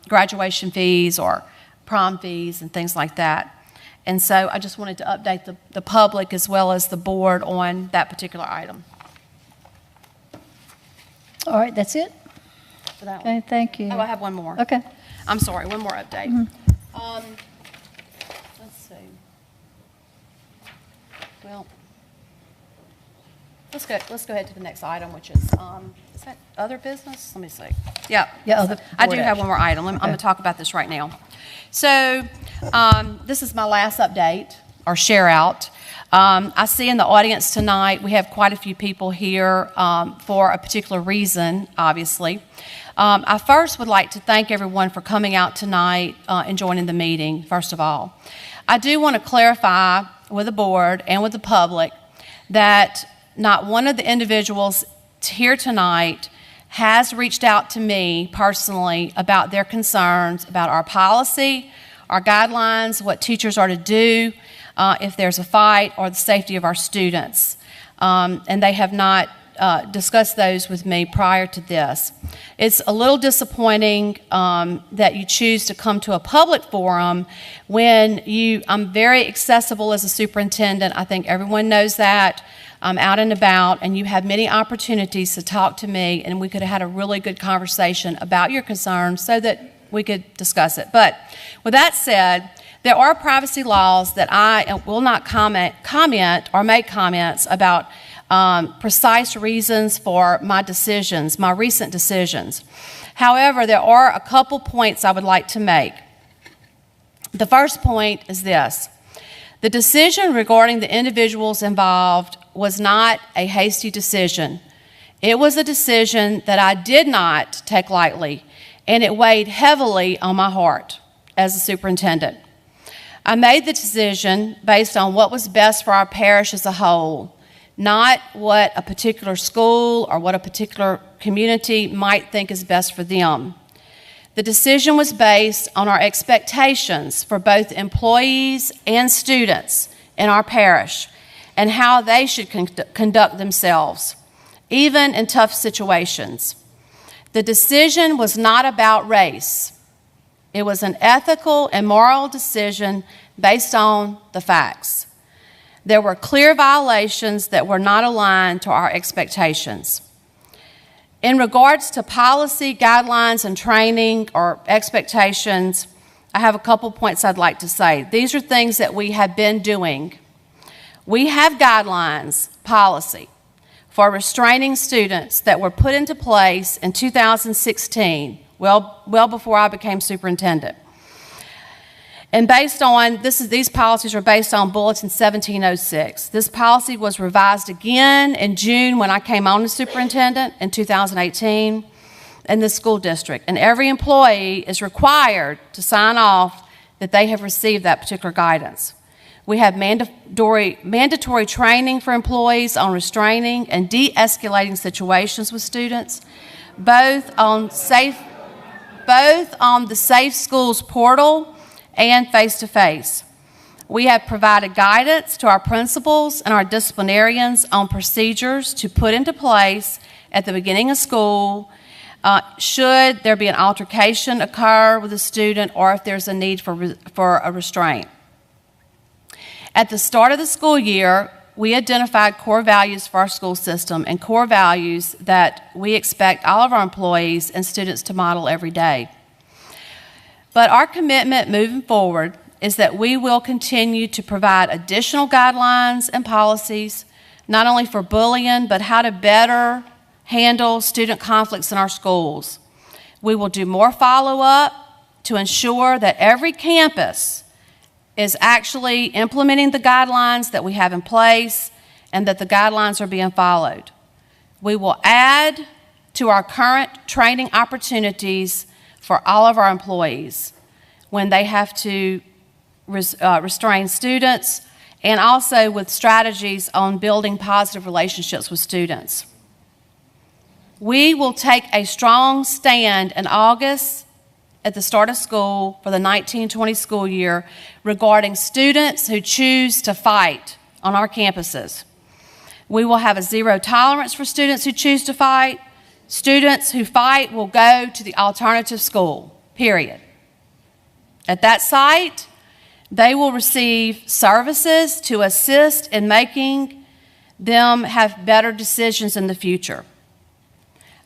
graduation fees or prom fees and things like that. And so I just wanted to update the public as well as the board on that particular item. All right, that's it? For that Okay, one. thank you. Oh, I have one more. Okay. I'm sorry, one more update. Mhm. Let's see. Well, let's go ahead to the next item, which is that other business? Let me see. Yeah, I do have one more item. I'm going to talk about this right now. So this is my last update or share out. I see in the audience tonight we have quite a few people here for a particular reason, obviously. I first would like to thank everyone for coming out tonight and joining the meeting, first of all. I do want to clarify with the board and with the public that not one of the individuals here tonight has reached out to me personally about their concerns about our policy, our guidelines, what teachers are to do if there's a fight, or the safety of our students. And they have not discussed those with me prior to this. It's a little disappointing that you choose to come to a public forum when I'm very accessible as a superintendent. I think everyone knows that. I'm out and about, and you have many opportunities to talk to me, and we could have had a really good conversation about your concerns so that we could discuss it. But with that said, there are privacy laws that I will not comment or make comments about precise reasons for my decisions, my recent decisions. However, there are a couple points I would like to make. The first point is this. The decision regarding the individuals involved was not a hasty decision. It was a decision that I did not take lightly, and it weighed heavily on my heart as a superintendent. I made the decision based on what was best for our parish as a whole, not what a particular school or what a particular community might think is best for them. The decision was based on our expectations for both employees and students in our parish and how they should conduct themselves, even in tough situations. The decision was not about race. It was an ethical and moral decision based on the facts. There were clear violations that were not aligned to our expectations. In regards to policy, guidelines, and training or expectations, I have a couple points I'd like to say. These are things that we have been doing. We have guidelines, policy, for restraining students that were put into place in 2016, well before I became superintendent. And based on, these policies are based on Bulletin 1706. This policy was revised again in June when I came on as superintendent in 2018 in the school district. And every employee is required to sign off that they have received that particular guidance. We have mandatory training for employees on restraining and de-escalating situations with students, both on the Safe Schools portal and face-to-face. We have provided guidance to our principals and our disciplinarians on procedures to put into place at the beginning of school should there be an altercation occur with a student or if there's a need for a restraint. At the start of the school year, we identified core values for our school system and core values that we expect all of our employees and students to model every day. But our commitment moving forward is that we will continue to provide additional guidelines and policies, not only for bullying, but how to better handle student conflicts in our schools. We will do more follow-up to ensure that every campus is actually implementing the guidelines that we have in place and that the guidelines are being followed. We will add to our current training opportunities for all of our employees when they have to restrain students and also with strategies on building positive relationships with students. We will take a strong stand in August at the start of school for the 1920 school year regarding students who choose to fight on our campuses. We will have a zero tolerance for students who choose to fight. Students who fight will go to the alternative school, period. At that site, they will receive services to assist in making them have better decisions in the future.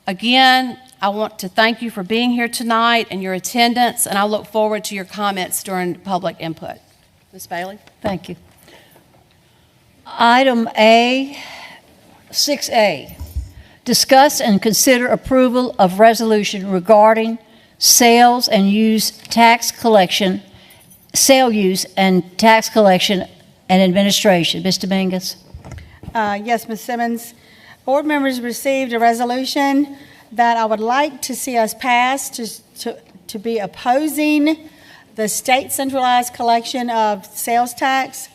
Again, I want to thank you for being here tonight and your attendance, and I look forward to your comments during public input. Ms. Bailey? Thank you. Item A, 6A, discuss and consider approval of resolution regarding sales and use tax collection, sale use and tax collection and administration. Mr. Mingus? Yes, Ms. Simmons. Board members received a resolution that I would like to see us pass to be opposing the state centralized collection of sales tax.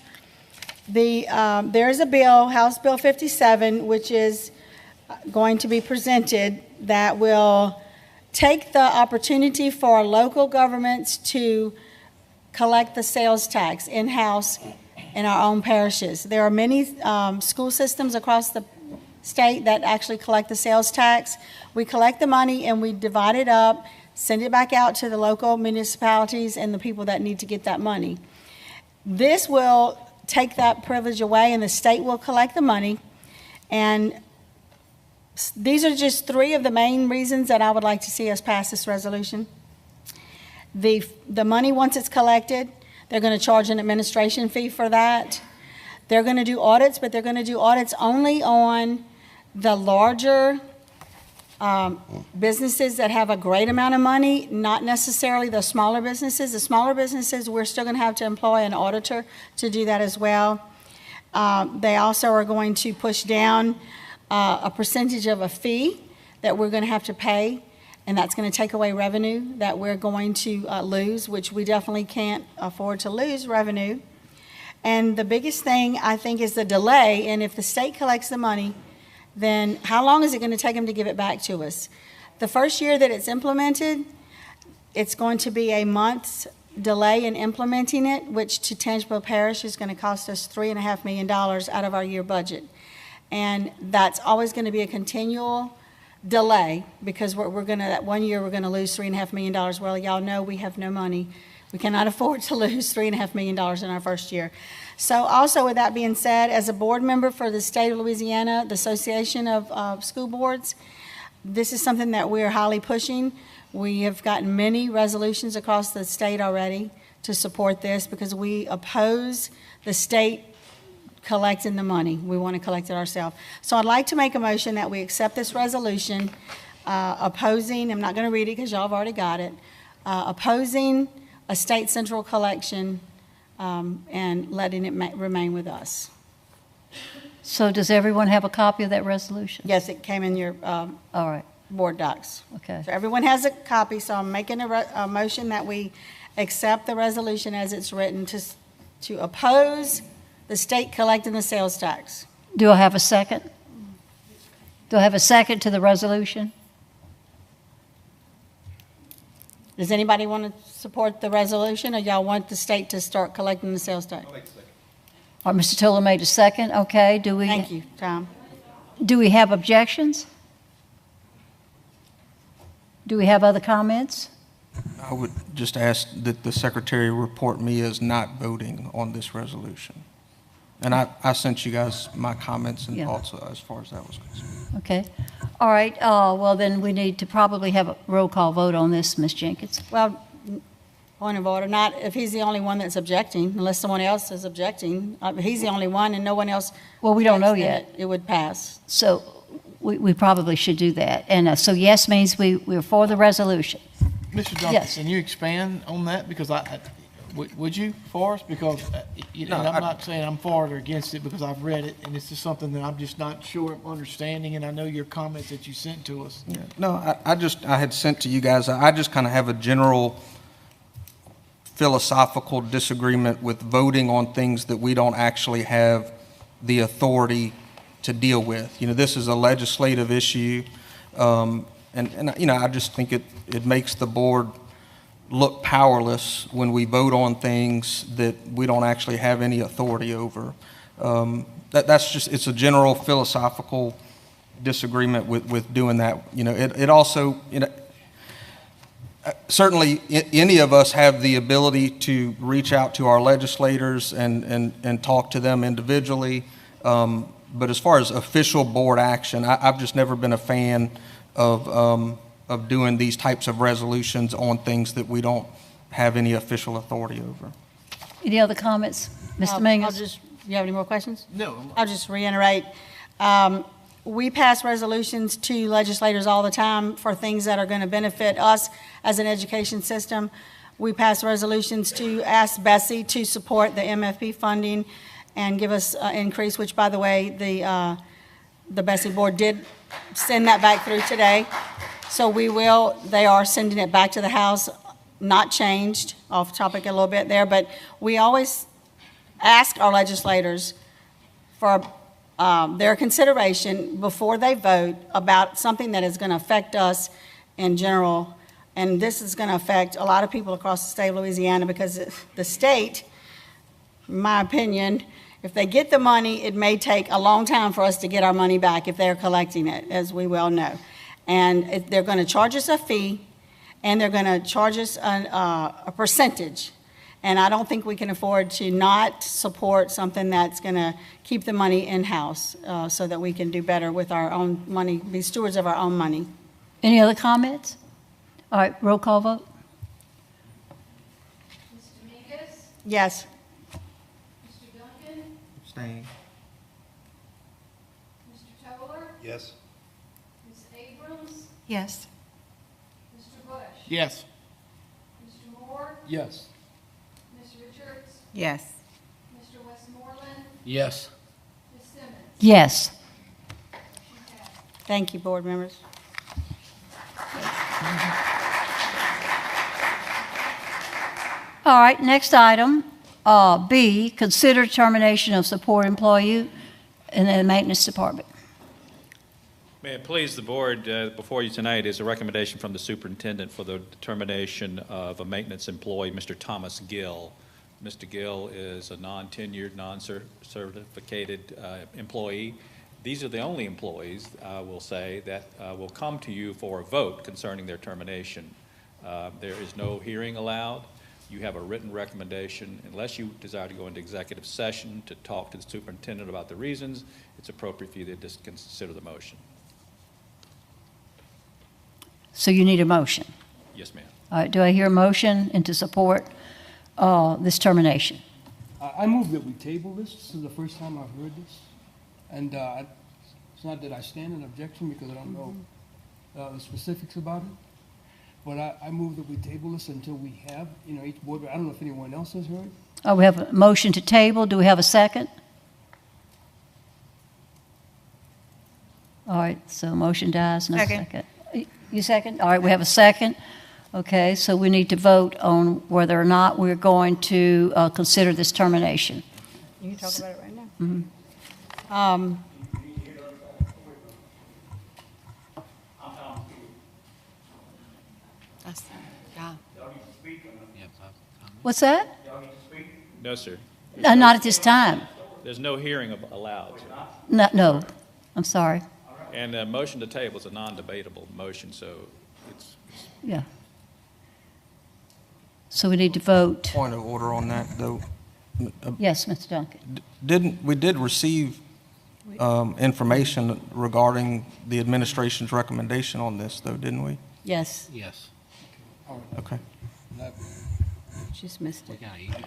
There is a bill, House Bill 57, which is going to be presented that will take the opportunity for local governments to collect the sales tax in-house in our own parishes. There are many school systems across the state that actually collect the sales tax. We collect the money and we divide it up, send it back out to the local municipalities and the people that need to get that money. This will take that privilege away and the state will collect the money. And these are just three of the main reasons that I would like to see us pass this resolution. The money, once it's collected, they're going to charge an administration fee for that. They're going to do audits, but they're going to do audits only on the larger businesses that have a great amount of money, not necessarily the smaller businesses. The smaller businesses, we're still going to have to employ an auditor to do that as well. They also are going to push down a percentage of a fee that we're going to have to pay, and that's going to take away revenue that we're going to lose, which we definitely can't afford to lose revenue. And the biggest thing, I think, is the delay. And if the state collects the money, then how long is it going to take them to give it back to us? The first year that it's implemented, it's going to be a month's delay in implementing it, which to Tangipahoa Parish is going to cost us $3.5 million out of our year budget. And that's always going to be a continual delay because we're going to, that 1 year, we're going to lose $3.5 million. Well, y'all know we have no money. We cannot afford to lose $3.5 million in our first year. So also with that being said, as a board member for the state of Louisiana, the Association of School Boards, this is something that we're highly pushing. We have gotten many resolutions across the state already to support this because we oppose the state collecting the money. We want to collect it ourselves. So I'd like to make a motion that we accept this resolution opposing, I'm not going to read it because y'all have already got it, opposing a state central collection and letting it remain with us. So does everyone have a copy of that resolution? Yes, it came in your all right. board docs. Okay. So everyone has a copy, so I'm making a motion that we accept the resolution as it's written to oppose the state collecting the sales tax. Do I have a second? Do I have a second to the resolution? Does anybody want to support the resolution, or y'all want the state to start collecting the sales tax? All right, Mr. Tiller made a second. Okay, do we? Thank you, Tom. Do we have objections? Do we have other comments? I would just ask that the secretary report me as not voting on this resolution. And I sent you guys my comments and thoughts as far as that was concerned. Okay. All right. Well, then we need to probably have a roll call vote on this, Ms. Jenkins. Well, point of order, not if he's the only one that's objecting, unless someone else is objecting. He's the only one and no one else. Well, we don't know yet. It would pass. So we probably should do that. And so yes means we're for the resolution. Mr. Johnson, Yes. can you expand on that? Because would you for us? Because and I'm not saying I'm for it or against it because I've read it and it's just something that I'm just not sure of understanding. And I know your comments that you sent to us. Yeah. No, I had sent to you guys. I just kind of have a general philosophical disagreement with voting on things that we don't actually have the authority to deal with. This is a legislative issue, and I just think it makes the board look powerless when we vote on things that we don't actually have any authority over. It's a general philosophical disagreement with doing that. It also, certainly any of us have the ability to reach out to our legislators and talk to them individually. But as far as official board action, I've just never been a fan of doing these types of resolutions on things that we don't have any official authority over. Any other comments? Mr. Mingus? You have any more questions? No. I'll just reiterate. We pass resolutions to legislators all the time for things that are going to benefit us as an education system. We pass resolutions to ask Bessie to support the MFP funding and give us an increase, which, by the way, the Bessie board did send that back through today. So they are sending it back to the House, not changed, off topic a little bit there, but we always ask our legislators for their consideration before they vote about something that is going to affect us in general. And this is going to affect a lot of people across the state of Louisiana because the state, in my opinion, if they get the money, it may take a long time for us to get our money back if they're collecting it, as we well know. And they're going to charge us a fee, and they're going to charge us a percentage. And I don't think we can afford to not support something that's going to keep the money in-house so that we can do better with our own money, be stewards of our own money. Any other comments? All right, roll call vote. Mr. Mingus? Yes. Mr. Duncan? Abstain. Mr. Toller? Yes. Ms. Abrams? Yes. Mr. Bush? Yes. Mr. Moore? Yes. Ms. Richards? Yes. Mr. Westmoreland? Yes. Ms. Simmons? Yes. Thank you, board members. All right, next item, B, consider termination of support employee in the maintenance department. May it please the board, before you tonight is a recommendation from the superintendent for the termination of a maintenance employee, Mr. Thomas Gill. Mr. Gill is a non-tenured, non-certificated employee. These are the only employees, I will say, that will come to you for a vote concerning their termination. There is no hearing allowed. You have a written recommendation. Unless you desire to go into executive session to talk to the superintendent about the reasons, it's appropriate for you to just consider the motion. So you need a motion. Yes, ma'am. All right, do I hear a motion and to support this termination? I move that we table this. This is the first time I've heard this. And it's not that I stand in objection because I don't know the specifics about it. But I move that we table this until we have, each board. I don't know if anyone else has heard. Oh, we have a motion to table. Do we have a second? All right, so motion dies, no second. You second? All right, we have a second. Okay, so we need to vote on whether or not we're going to consider this termination. You can talk about it right now. Mm-hmm. What's that? No, sir. Not at this time. There's no hearing allowed. No, I'm sorry. And a motion to table is a non-debatable motion, so it's... Yeah. So we need to vote. Point of order on that, though. Yes, Mr. Duncan. We did receive information regarding the administration's recommendation on this, though, didn't we? Yes. Yes. Okay. Just missed it.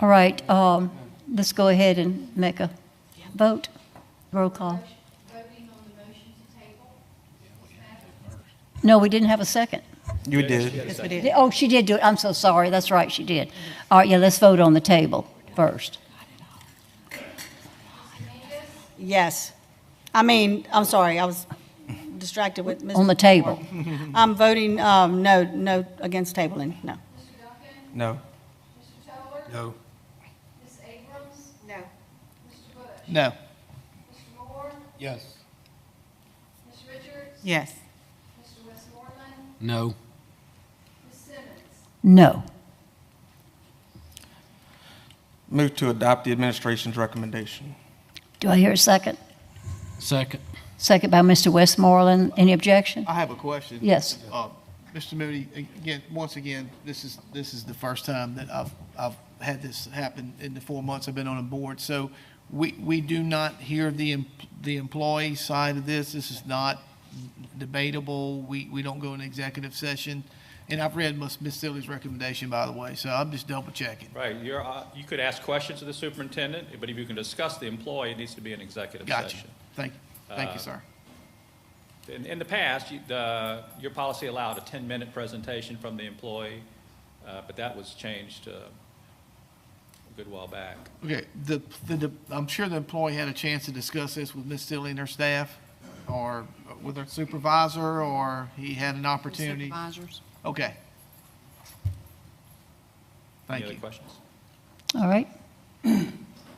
All right, let's go ahead and make a vote. Roll call. Voting on the motion to table? No, we didn't have a second. You did. Yes, we did. Oh, she did do it. I'm so sorry. That's right, she did. All right, yeah, let's vote on the table first. Yes. I'm sorry, I was distracted with Mr. On the table. I'm voting no against tabling, no. No. Mr. Toller? No. Ms. Abrams? No. Mr. Bush? No. Mr. Moore? Yes. Ms. Richards? Yes. Mr. Westmoreland? No. Ms. Simmons? No. Move to adopt the administration's recommendation. Do I hear a second? Second. Second by Mr. Westmoreland. Any objection? I have a question. Yes. Mr. Moody, once again, this is the first time that I've had this happen in the 4 months I've been on the board. So we do not hear the employee side of this. This is not debatable. We don't go in executive session. And I've read Ms. Silly's recommendation, by the way, so I'm just double checking. Right, you could ask questions of the superintendent, but if you can discuss the employee, it needs to be an executive Gotcha. session. Thank you, sir. In the past, your policy allowed a 10-minute presentation from the employee, but that was changed a good while back. Okay, I'm sure the employee had a chance to discuss this with Ms. Silly and her staff, or with her supervisor, or he had an opportunity. Supervisors. Okay. Thank you. Any other questions? All right.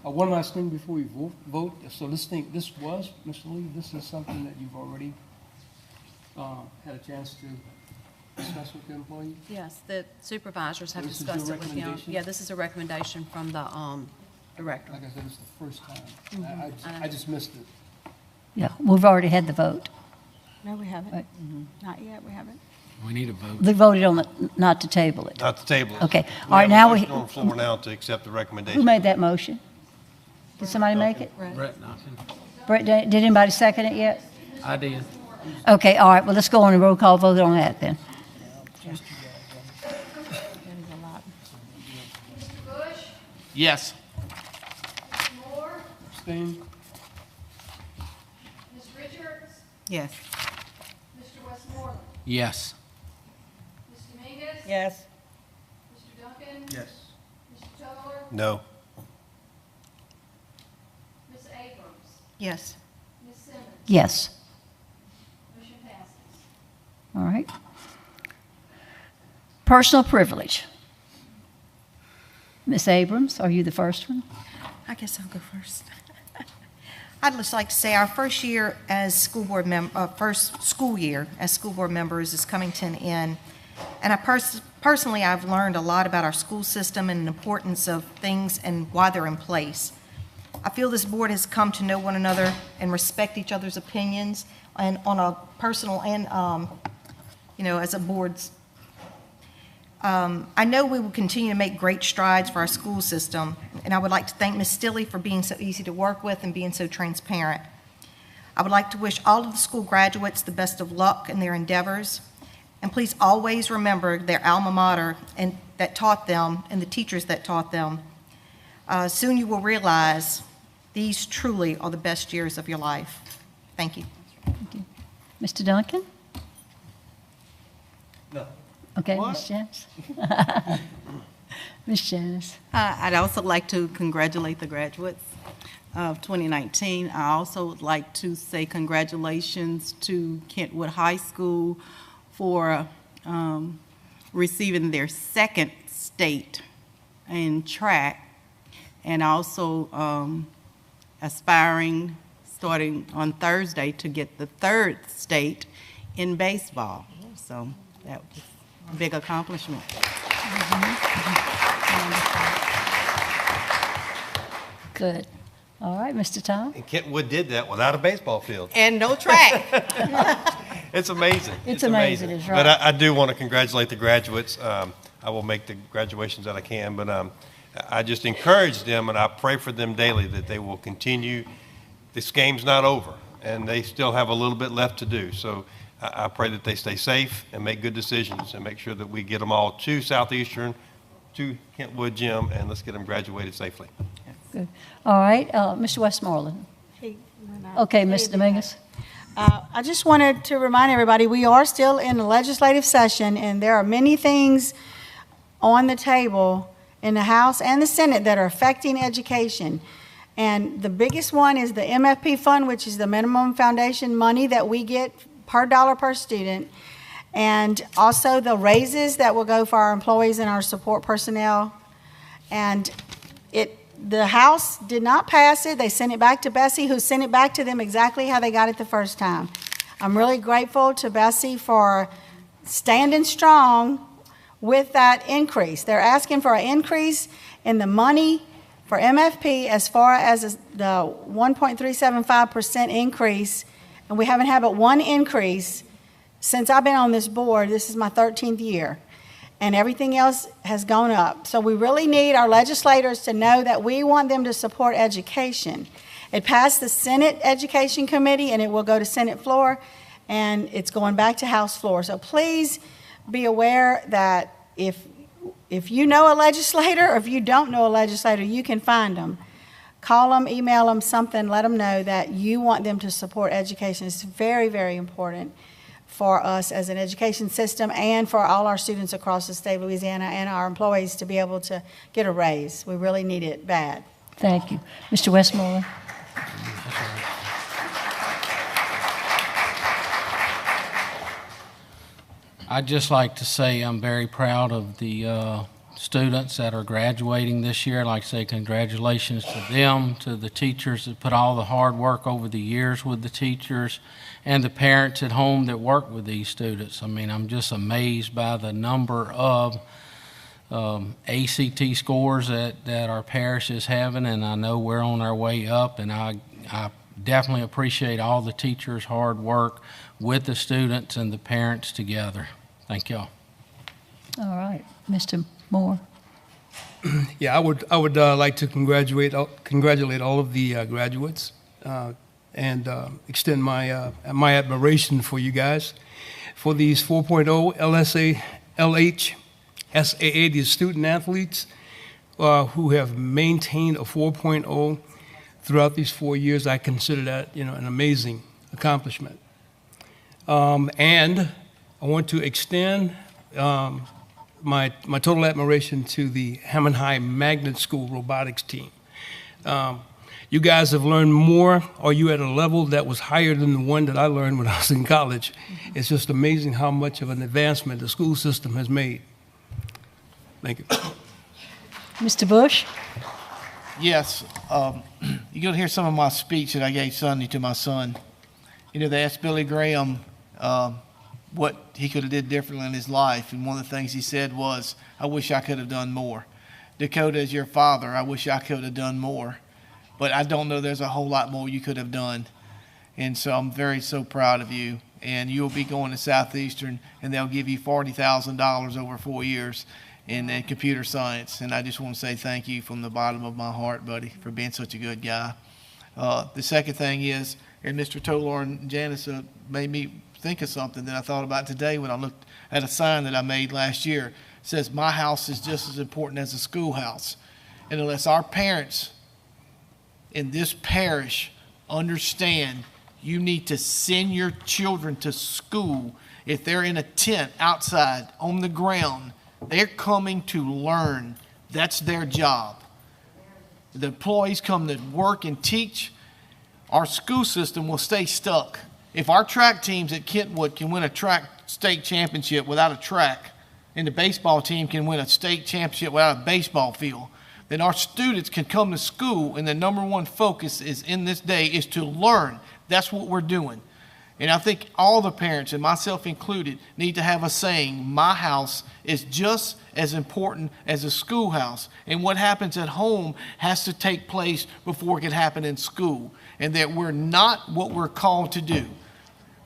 One last thing before we vote. So this was, Mr. Lee, this is something that you've already had a chance to discuss with the employees? Yes, the supervisors have This is discussed your it with him. recommendation? Yeah, this is a recommendation from the director. Like I said, it's the first time. Mhm. I just missed it. Yeah, we've already had the vote. No, we haven't. Right. Not yet, we haven't. We need a vote. We voted on the, not to table it. Not to table it. Okay. We All right, have a now motion on the floor now to accept the recommendation. Who made that motion? Did somebody make it? Brett Knoxon. Brett, did anybody second it yet? I did. Okay, all right, well, let's go on and roll call vote on that then. Bush? Yes. Mr. Moore? Abstain? Ms. Richards? Yes. Mr. Westmoreland? Yes. Ms. Dominguez? Yes. Mr. Duncan? Yes. Mr. Toller? No. Ms. Abrams? Yes. Ms. Simmons? Yes. Motion passes. All right. Personal privilege. Ms. Abrams, are you the first one? I guess I'll go first. I'd just like to say our first year as school board first school year as school board members is coming to an end. And personally, I've learned a lot about our school system and the importance of things and why they're in place. I feel this board has come to know one another and respect each other's opinions and on a personal and, as a board's. I know we will continue to make great strides for our school system, and I would like to thank Ms. Stilley for being so easy to work with and being so transparent. I would like to wish all of the school graduates the best of luck in their endeavors, and please always remember their alma mater and that taught them and the teachers that taught them. Soon you will realize these truly are the best years of your life. Thank you. Thank you. Mr. Duncan? No. Okay, Ms. Janice. Ms. Janice. I'd also like to congratulate the graduates of 2019. I also would like to say congratulations to Kentwood High School for receiving their second state in track, and also aspiring, starting on Thursday, to get the third state in baseball. So that was a big accomplishment. Good. All right, Mr. Tom? And Kentwood did that without a baseball field. And no track. It's amazing. It's amazing, it's right. But I do want to congratulate the graduates. I will make the graduations that I can, but I just encourage them, and I pray for them daily that they will continue. This game's not over, and they still have a little bit left to do. So I pray that they stay safe and make good decisions and make sure that we get them all to Southeastern, to Kentwood Gym, and let's get them graduated safely. Good. All right, Mr. Westmoreland. Okay, Ms. Dominguez. I just wanted to remind everybody, we are still in a legislative session, and there are many things on the table in the House and the Senate that are affecting education. And the biggest one is the MFP fund, which is the minimum foundation money that we get per dollar per student, and also the raises that will go for our employees and our support personnel. And the House did not pass it. They sent it back to Bessie, who sent it back to them exactly how they got it the first time. I'm really grateful to Bessie for standing strong with that increase. They're asking for an increase in the money for MFP as far as the 1.375% increase, and we haven't had but one increase since I've been on this board. This is my 13th year, and everything else has gone up. So we really need our legislators to know that we want them to support education. It passed the Senate Education Committee, and it will go to Senate floor, and it's going back to House floor. So please be aware that if you know a legislator or if you don't know a legislator, you can find them. Call them, email them, something, let them know that you want them to support education. It's very, very important for us as an education system and for all our students across the state of Louisiana and our employees to be able to get a raise. We really need it bad. Thank you. Mr. Westmoreland. I'd just like to say I'm very proud of the students that are graduating this year. I'd like to say congratulations to them, to the teachers that put all the hard work over the years with the teachers, and the parents at home that work with these students. I mean, I'm just amazed by the number of ACT scores that our parish is having, and I know we're on our way up, and I definitely appreciate all the teachers' hard work with the students and the parents together. Thank y'all. All right, Mr. Moore. Yeah, I would like to congratulate all of the graduates and extend my admiration for you guys for these 4.0 LSA, LH, SAA, these student athletes who have maintained a 4.0 throughout these 4 years. I consider that, an amazing accomplishment. And I want to extend my total admiration to the Hammond High Magnet School robotics team. You guys have learned more, or you at a level that was higher than the one that I learned when I was in college. It's just amazing how much of an advancement the school system has made. Thank you. Mr. Bush? Yes. You're going to hear some of my speech that I gave Sunday to my son. They asked Billy Graham what he could have did differently in his life, and one of the things he said was, I wish I could have done more. Dakota, as your father, I wish I could have done more. But I don't know there's a whole lot more you could have done. And so I'm so proud of you. And you'll be going to Southeastern, and they'll give you $40,000 over 4 years in computer science. And I just want to say thank you from the bottom of my heart, buddy, for being such a good guy. The second thing is, and Mr. Tolar and Janice made me think of something that I thought about today when I looked at a sign that I made last year. It says, my house is just as important as a schoolhouse. And unless our parents in this parish understand you need to send your children to school, if they're in a tent outside on the ground, they're coming to learn. That's their job. The employees come to work and teach. Our school system will stay stuck. If our track teams at Kentwood can win a track state championship without a track, and the baseball team can win a state championship without a baseball field, then our students can come to school, and the number one focus is in this day is to learn. That's what we're doing. And I think all the parents, and myself included, need to have a saying, my house is just as important as a schoolhouse. And what happens at home has to take place before it can happen in school. And that we're not what we're called to do.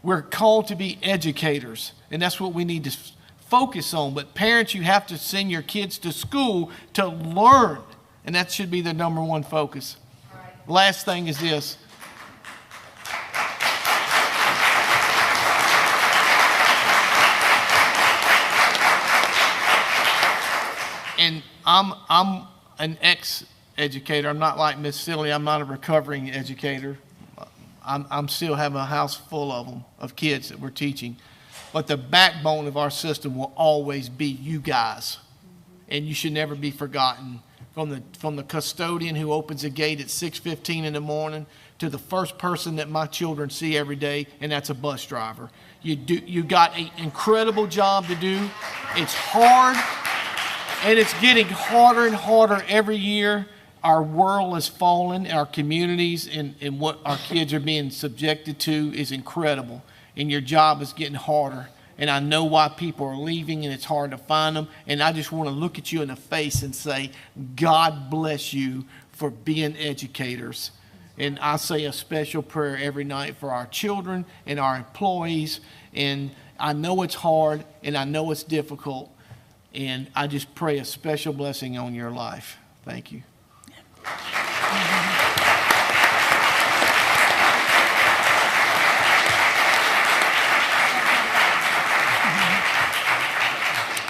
We're called to be educators. And that's what we need to focus on. But parents, you have to send your kids to school to learn. And that should be the number one focus. Last thing is this. And I'm an ex-educator. I'm not like Miss Silly. I'm not a recovering educator. I'm still having a house full of them, of kids that we're teaching. But the backbone of our system will always be you guys. And you should never be forgotten. From the custodian who opens a gate at 6:15 in the morning to the first person that my children see every day, and that's a bus driver. You got an incredible job to do. It's hard. And it's getting harder and harder every year. Our world is falling, our communities and what our kids are being subjected to is incredible. And your job is getting harder. And I know why people are leaving and it's hard to find them. And I just want to look at you in the face and say, God bless you for being educators. And I say a special prayer every night for our children and our employees. And I know it's hard and I know it's difficult. And I just pray a special blessing on your life. Thank you.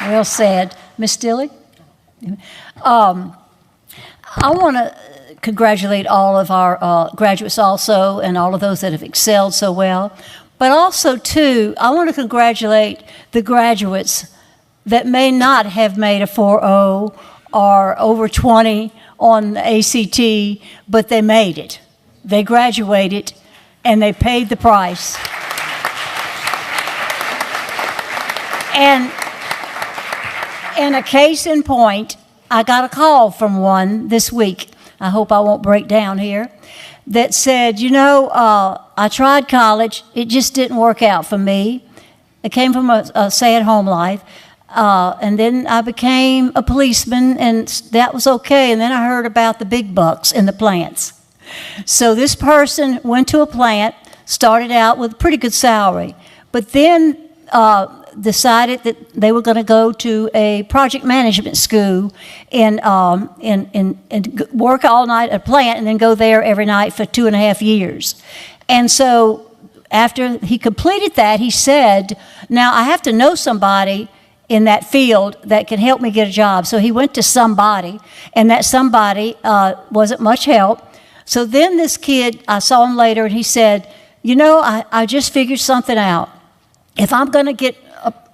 Well said. Ms. Dilley? I want to congratulate all of our graduates also and all of those that have excelled so well. But also, too, I want to congratulate the graduates that may not have made a 4.0 or over 20 on the ACT, but they made it. They graduated, and they paid the price. And a case in point, I got a call from one this week, I hope I won't break down here, that said, you know, I tried college, it just didn't work out for me. I came from a stay-at-home life. And then I became a policeman, and that was okay. And then I heard about the big bucks in the plants. So this person went to a plant, started out with a pretty good salary, but then decided that they were going to go to a project management school and work all night at a plant and then go there every night for 2.5 years. And so after he completed that, he said, now I have to know somebody in that field that can help me get a job. So he went to somebody, and that somebody wasn't much help. So then this kid, I saw him later, and he said, you know, I just figured something out. If I'm going to get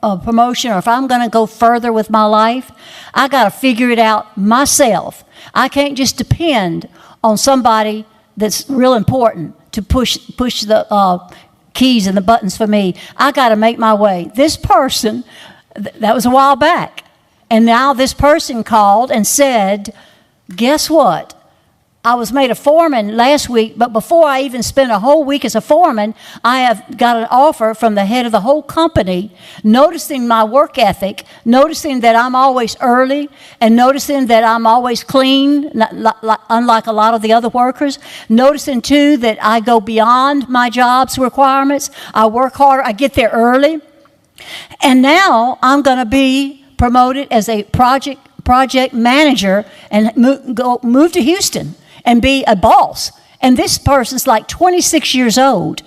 a promotion or if I'm going to go further with my life, I got to figure it out myself. I can't just depend on somebody that's real important to push the keys and the buttons for me. I got to make my way. This person, that was a while back. And now this person called and said, guess what? I was made a foreman last week, but before I even spent a whole week as a foreman, I have got an offer from the head of the whole company, noticing my work ethic, noticing that I'm always early, and noticing that I'm always clean, unlike a lot of the other workers, noticing too that I go beyond my job's requirements, I work harder, I get there early, and now I'm going to be promoted as a project manager and move to Houston and be a boss. And this person's like 26 years old.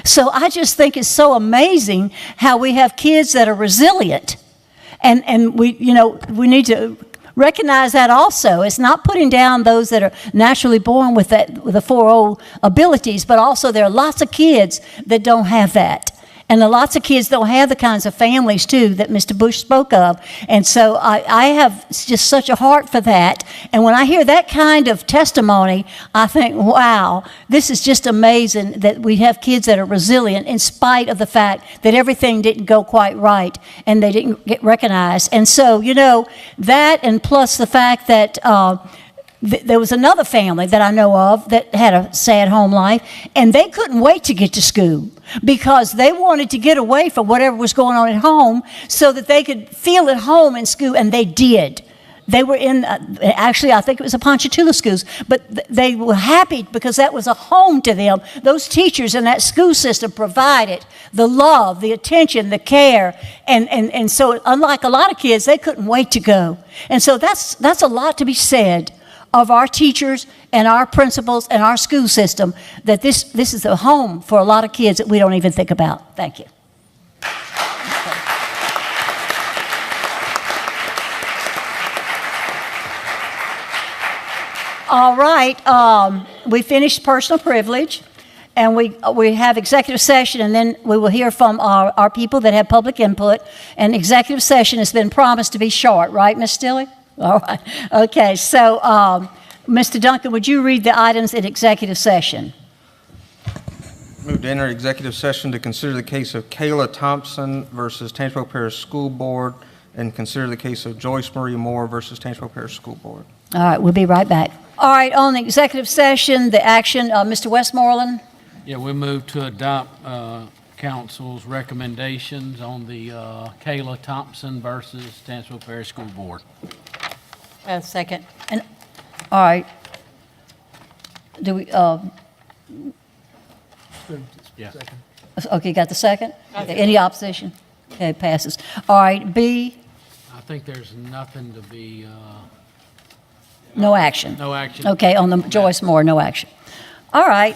So I just think it's so amazing how we have kids that are resilient. And we need to recognize that also. It's not putting down those that are naturally born with the 4.0 abilities, but also there are lots of kids that don't have that. And lots of kids don't have the kinds of families, too, that Mr. Bush spoke of. And so I have just such a heart for that. And when I hear that kind of testimony, I think, wow, this is just amazing that we have kids that are resilient in spite of the fact that everything didn't go quite right and they didn't get recognized. And so, that and plus the fact that there was another family that I know of that had a sad home life, and they couldn't wait to get to school because they wanted to get away from whatever was going on at home so that they could feel at home in school, and they did. They were in, actually, I think it was a Ponchatoula schools, but they were happy because that was a home to them. Those teachers in that school system provided the love, the attention, the care, and so unlike a lot of kids, they couldn't wait to go. And so that's a lot to be said of our teachers and our principals and our school system, that this is a home for a lot of kids that we don't even think about. Thank you. All right, we finished personal privilege, and we have executive session, and then we will hear from our people that have public input. And executive session has been promised to be short, right, Ms. Stilley? All right. Okay, so Mr. Duncan, would you read the items in executive session? Move to enter executive session to consider the case of Kayla Thompson versus Tangipahoa Parish School Board and consider the case of Joyce Marie Moore versus Tangipahoa Parish School Board. All right, we'll be right back. All right, on the executive session, the action, Mr. Westmoreland? Yeah, we move to adopt council's recommendations on the Kayla Thompson versus Tangipahoa Parish School Board. Second. And, all right. Do we, Yeah. okay, got the second? Okay, any opposition? Okay, passes. All right, B, I think there's nothing to be, no action. no action. Okay, on the Joyce Moore, no action. All right,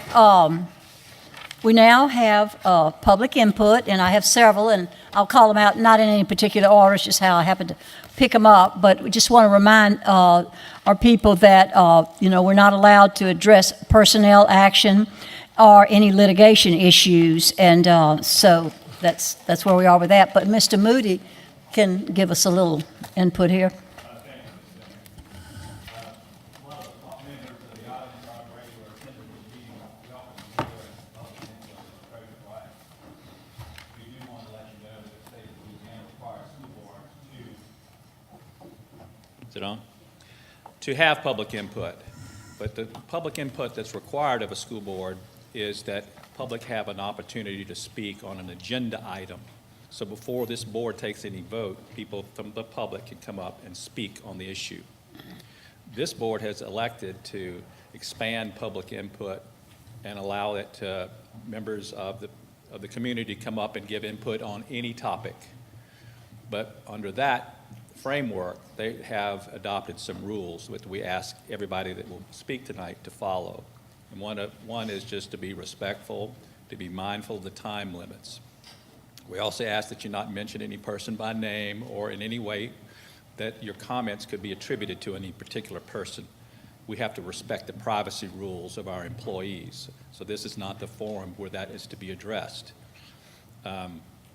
we now have public input, and I have several, and I'll call them out, not in any particular order, it's just how I happen to pick them up, but we just want to remind our people that, we're not allowed to address personnel action or any litigation issues, and so that's where we are with that. But Mr. Moody can give us a little input here. Is it on? To have public input, but the public input that's required of a school board is that public have an opportunity to speak on an agenda item. So before this board takes any vote, people from the public can come up and speak on the issue. This board has elected to expand public input and allow it to members of the community to come up and give input on any topic. But under that framework, they have adopted some rules that we ask everybody that will speak tonight to follow. And one is just to be respectful, to be mindful of the time limits. We also ask that you not mention any person by name or in any way that your comments could be attributed to any particular person. We have to respect the privacy rules of our employees. So this is not the forum where that is to be addressed.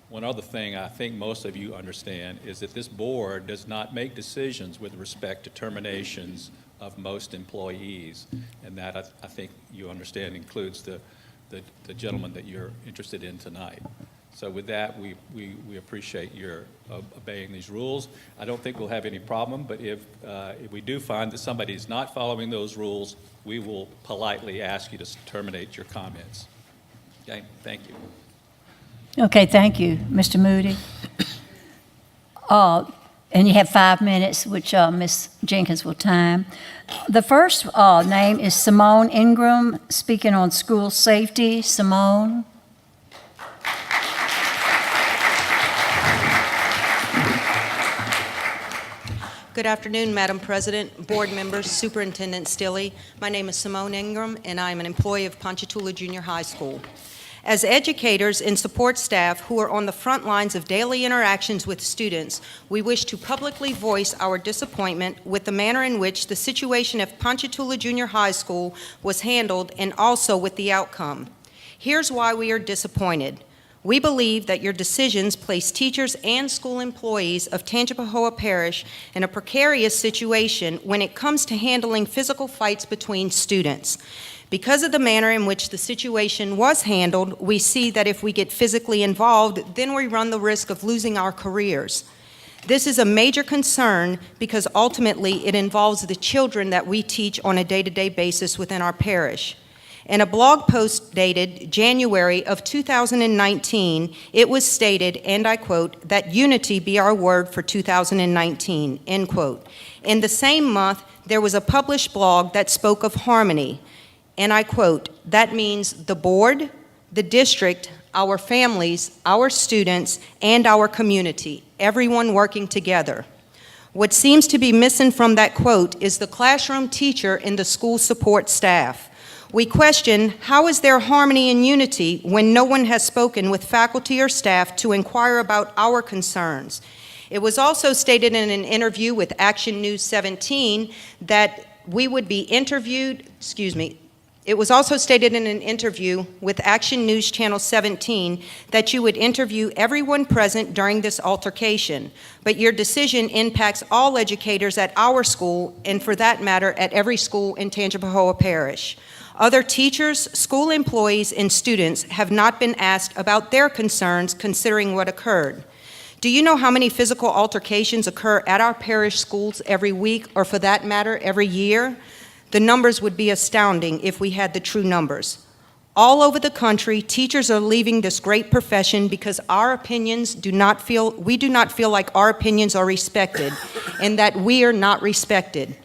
One other thing I think most of you understand is that this board does not make decisions with respect to terminations of most employees, and that I think you understand includes the gentleman that you're interested in tonight. So with that, we appreciate your obeying these rules. I don't think we'll have any problem, but if we do find that somebody is not following those rules, we will politely ask you to terminate your comments. Okay, thank you. Okay, thank you, Mr. Moody. And you have 5 minutes, which Ms. Jenkins will time. The first name is Simone Ingram, speaking on school safety. Simone. Good afternoon, Madam President, board members, Superintendent Stilley. My name is Simone Ingram, and I am an employee of Ponchatoula Junior High School. As educators and support staff who are on the front lines of daily interactions with students, we wish to publicly voice our disappointment with the manner in which the situation at Ponchatoula Junior High School was handled and also with the outcome. Here's why we are disappointed. We believe that your decisions place teachers and school employees of Tangipahoa Parish in a precarious situation when it comes to handling physical fights between students. Because of the manner in which the situation was handled, we see that if we get physically involved, then we run the risk of losing our careers. This is a major concern because ultimately it involves the children that we teach on a day-to-day basis within our parish. In a blog post dated January of 2019, it was stated, and I quote, that unity be our word for 2019, end quote. In the same month, there was a published blog that spoke of harmony. And I quote, that means the board, the district, our families, our students, and our community, everyone working together. What seems to be missing from that quote is the classroom teacher and the school support staff. We question, how is there harmony and unity when no one has spoken with faculty or staff to inquire about our concerns? It was also stated in an interview with Action News 17 that we would be interviewed, It was also stated in an interview with Action News Channel 17 that you would interview everyone present during this altercation, but your decision impacts all educators at our school, and for that matter, at every school in Tangipahoa Parish. Other teachers, school employees, and students have not been asked about their concerns considering what occurred. Do you know how many physical altercations occur at our parish schools every week, or for that matter, every year? The numbers would be astounding if we had the true numbers. All over the country, teachers are leaving this great profession because we do not feel like our opinions are respected and that we are not respected.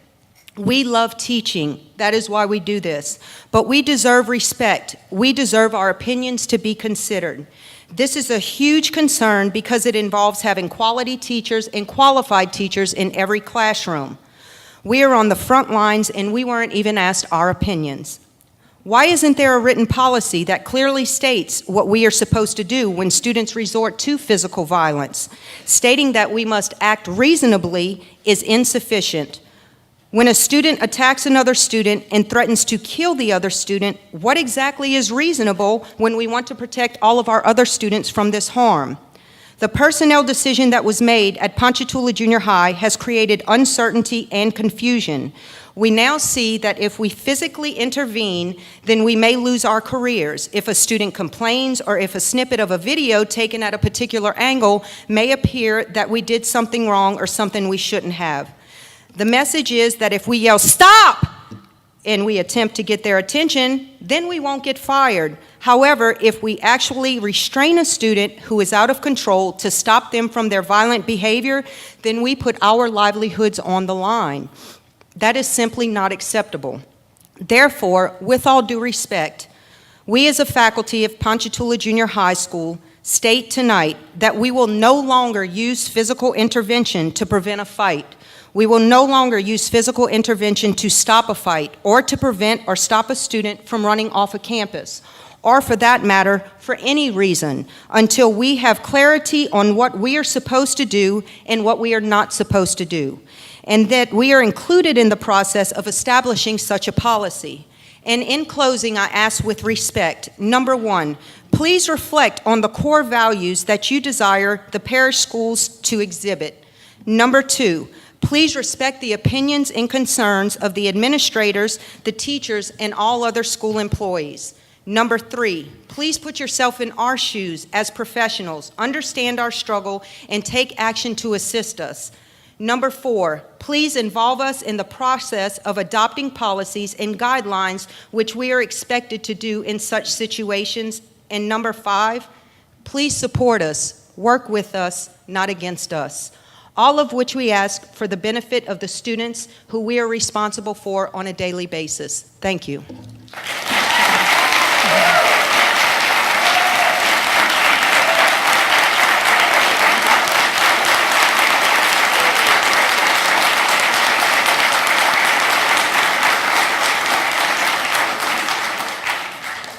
We love teaching. That is why we do this. But we deserve respect. We deserve our opinions to be considered. This is a huge concern because it involves having quality teachers and qualified teachers in every classroom. We are on the front lines and we weren't even asked our opinions. Why isn't there a written policy that clearly states what we are supposed to do when students resort to physical violence? Stating that we must act reasonably is insufficient. When a student attacks another student and threatens to kill the other student, what exactly is reasonable when we want to protect all of our other students from this harm? The personnel decision that was made at Ponchatoula Junior High has created uncertainty and confusion. We now see that if we physically intervene, then we may lose our careers. If a student complains or if a snippet of a video taken at a particular angle may appear that we did something wrong or something we shouldn't have. The message is that if we yell, "Stop!" and we attempt to get their attention, then we won't get fired. However, if we actually restrain a student who is out of control to stop them from their violent behavior, then we put our livelihoods on the line. That is simply not acceptable. Therefore, with all due respect, we as a faculty of Ponchatoula Junior High School state tonight that we will no longer use physical intervention to prevent a fight. We will no longer use physical intervention to stop a fight or to prevent or stop a student from running off a campus, or for that matter, for any reason, until we have clarity on what we are supposed to do and what we are not supposed to do, and that we are included in the process of establishing such a policy. And in closing, I ask with respect, number one, please reflect on the core values that you desire the parish schools to exhibit. Number two, please respect the opinions and concerns of the administrators, the teachers, and all other school employees. Number three, please put yourself in our shoes as professionals, understand our struggle, and take action to assist us. Number four, please involve us in the process of adopting policies and guidelines which we are expected to do in such situations. And number five, please support us, work with us, not against us. All of which we ask for the benefit of the students who we are responsible for on a daily basis. Thank you.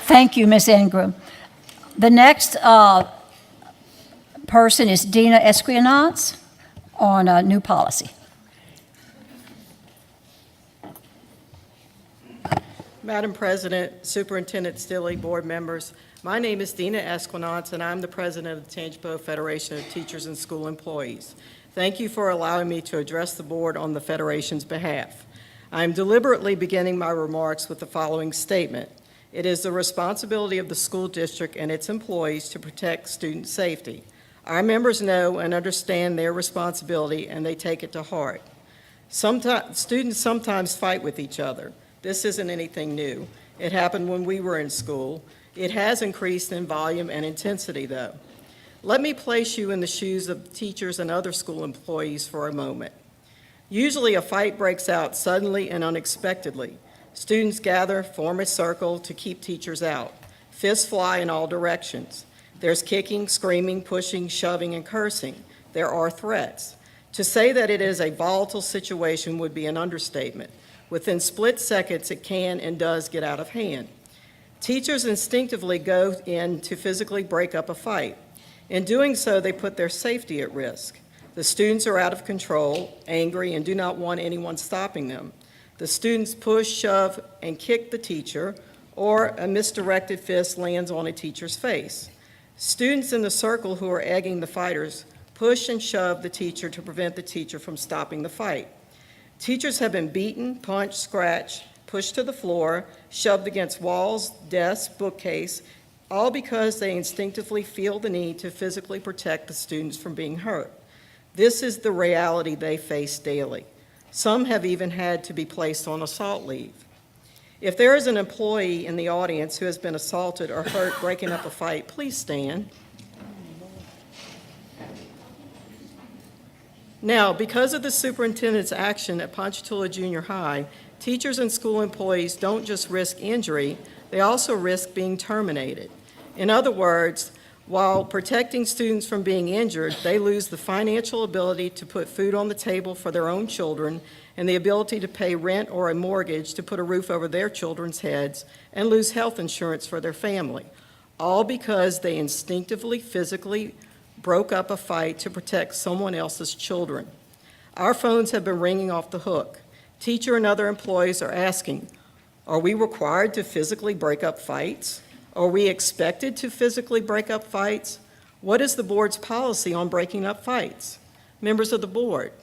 Thank you, Ms. Ingram. The next person is Dina Esquinance on a new policy. Madam President, Superintendent Stilley, board members, my name is Dina Esquinance, and I'm the president of the Tangipahoa Federation of Teachers and School Employees. Thank you for allowing me to address the board on the Federation's behalf. I am deliberately beginning my remarks with the following statement. It is the responsibility of the school district and its employees to protect student safety. Our members know and understand their responsibility, and they take it to heart. Students sometimes fight with each other. This isn't anything new. It happened when we were in school. It has increased in volume and intensity, though. Let me place you in the shoes of teachers and other school employees for a moment. Usually a fight breaks out suddenly and unexpectedly. Students gather, form a circle to keep teachers out. Fists fly in all directions. There's kicking, screaming, pushing, shoving, and cursing. There are threats. To say that it is a volatile situation would be an understatement. Within split seconds, it can and does get out of hand. Teachers instinctively go in to physically break up a fight. In doing so, they put their safety at risk. The students are out of control, angry, and do not want anyone stopping them. The students push, shove, and kick the teacher, or a misdirected fist lands on a teacher's face. Students in the circle who are egging the fighters push and shove the teacher to prevent the teacher from stopping the fight. Teachers have been beaten, punched, scratched, pushed to the floor, shoved against walls, desks, bookcase, all because they instinctively feel the need to physically protect the students from being hurt. This is the reality they face daily. Some have even had to be placed on assault leave. If there is an employee in the audience who has been assaulted or hurt breaking up a fight, please stand. Now, because of the superintendent's action at Ponchatoula Junior High, teachers and school employees don't just risk injury, they also risk being terminated. In other words, while protecting students from being injured, they lose the financial ability to put food on the table for their own children and the ability to pay rent or a mortgage to put a roof over their children's heads and lose health insurance for their family, all because they instinctively, physically broke up a fight to protect someone else's children. Our phones have been ringing off the hook. Teacher and other employees are asking, are we required to physically break up fights? Are we expected to physically break up fights? What is the board's policy on breaking up fights? Members of the board,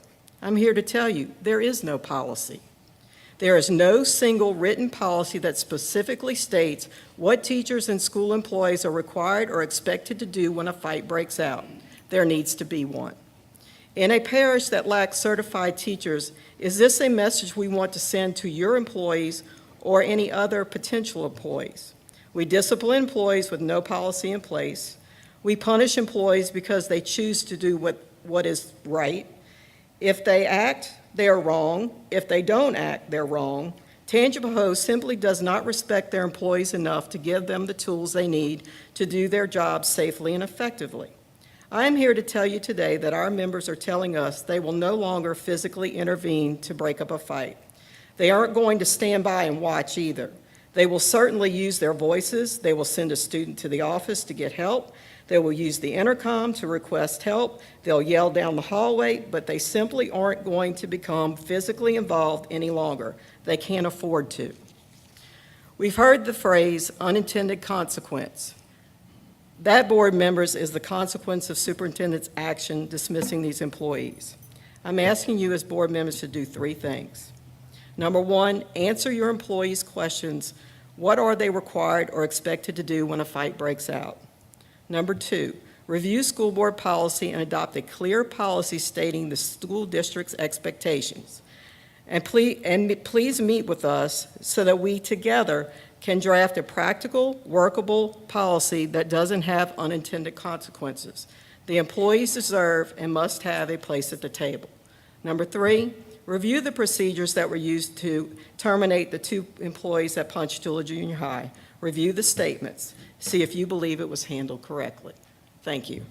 I'm here to tell you, there is no policy. There is no single written policy that specifically states what teachers and school employees are required or expected to do when a fight breaks out. There needs to be one. In a parish that lacks certified teachers, is this a message we want to send to your employees or any other potential employees? We discipline employees with no policy in place. We punish employees because they choose to do what is right. If they act, they are wrong. If they don't act, they're wrong. Tangipahoa simply does not respect their employees enough to give them the tools they need to do their jobs safely and effectively. I am here to tell you today that our members are telling us they will no longer physically intervene to break up a fight. They aren't going to stand by and watch either. They will certainly use their voices. They will send a student to the office to get help. They will use the intercom to request help. They'll yell down the hallway, but they simply aren't going to become physically involved any longer. They can't afford to. We've heard the phrase unintended consequence. That, board members, is the consequence of superintendent's action dismissing these employees. I'm asking you as board members to do three things. Number one, answer your employees' questions. What are they required or expected to do when a fight breaks out? Number two, review school board policy and adopt a clear policy stating the school district's expectations. And please meet with us so that we together can draft a practical, workable policy that doesn't have unintended consequences. The employees deserve and must have a place at the table. Number three, review the procedures that were used to terminate the 2 employees at Ponchatoula Junior High. Review the statements. See if you believe it was handled correctly. Thank you.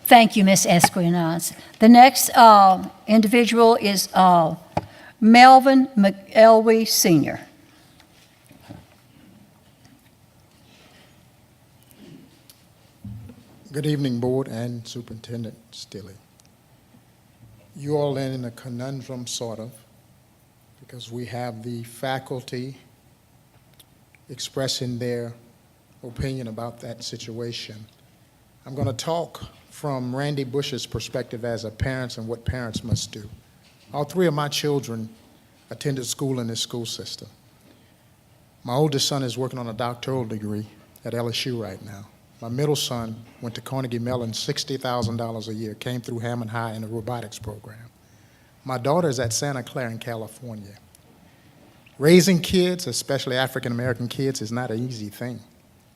Thank you, Ms. Esquinas. The next individual is Melvin McElwee, Sr. Good evening, Board and Superintendent Stilley. You all are in a conundrum, sort of, because we have the faculty expressing their opinion about that situation. I'm going to talk from Randy Bush's perspective as a parent and what parents must do. All 3 of my children attended school in this school system. My oldest son is working on a doctoral degree at LSU right now. My middle son went to Carnegie Mellon, $60,000 a year, came through Hammond High in the robotics program. My daughter is at Santa Clara in California. Raising kids, especially African-American kids, is not an easy thing,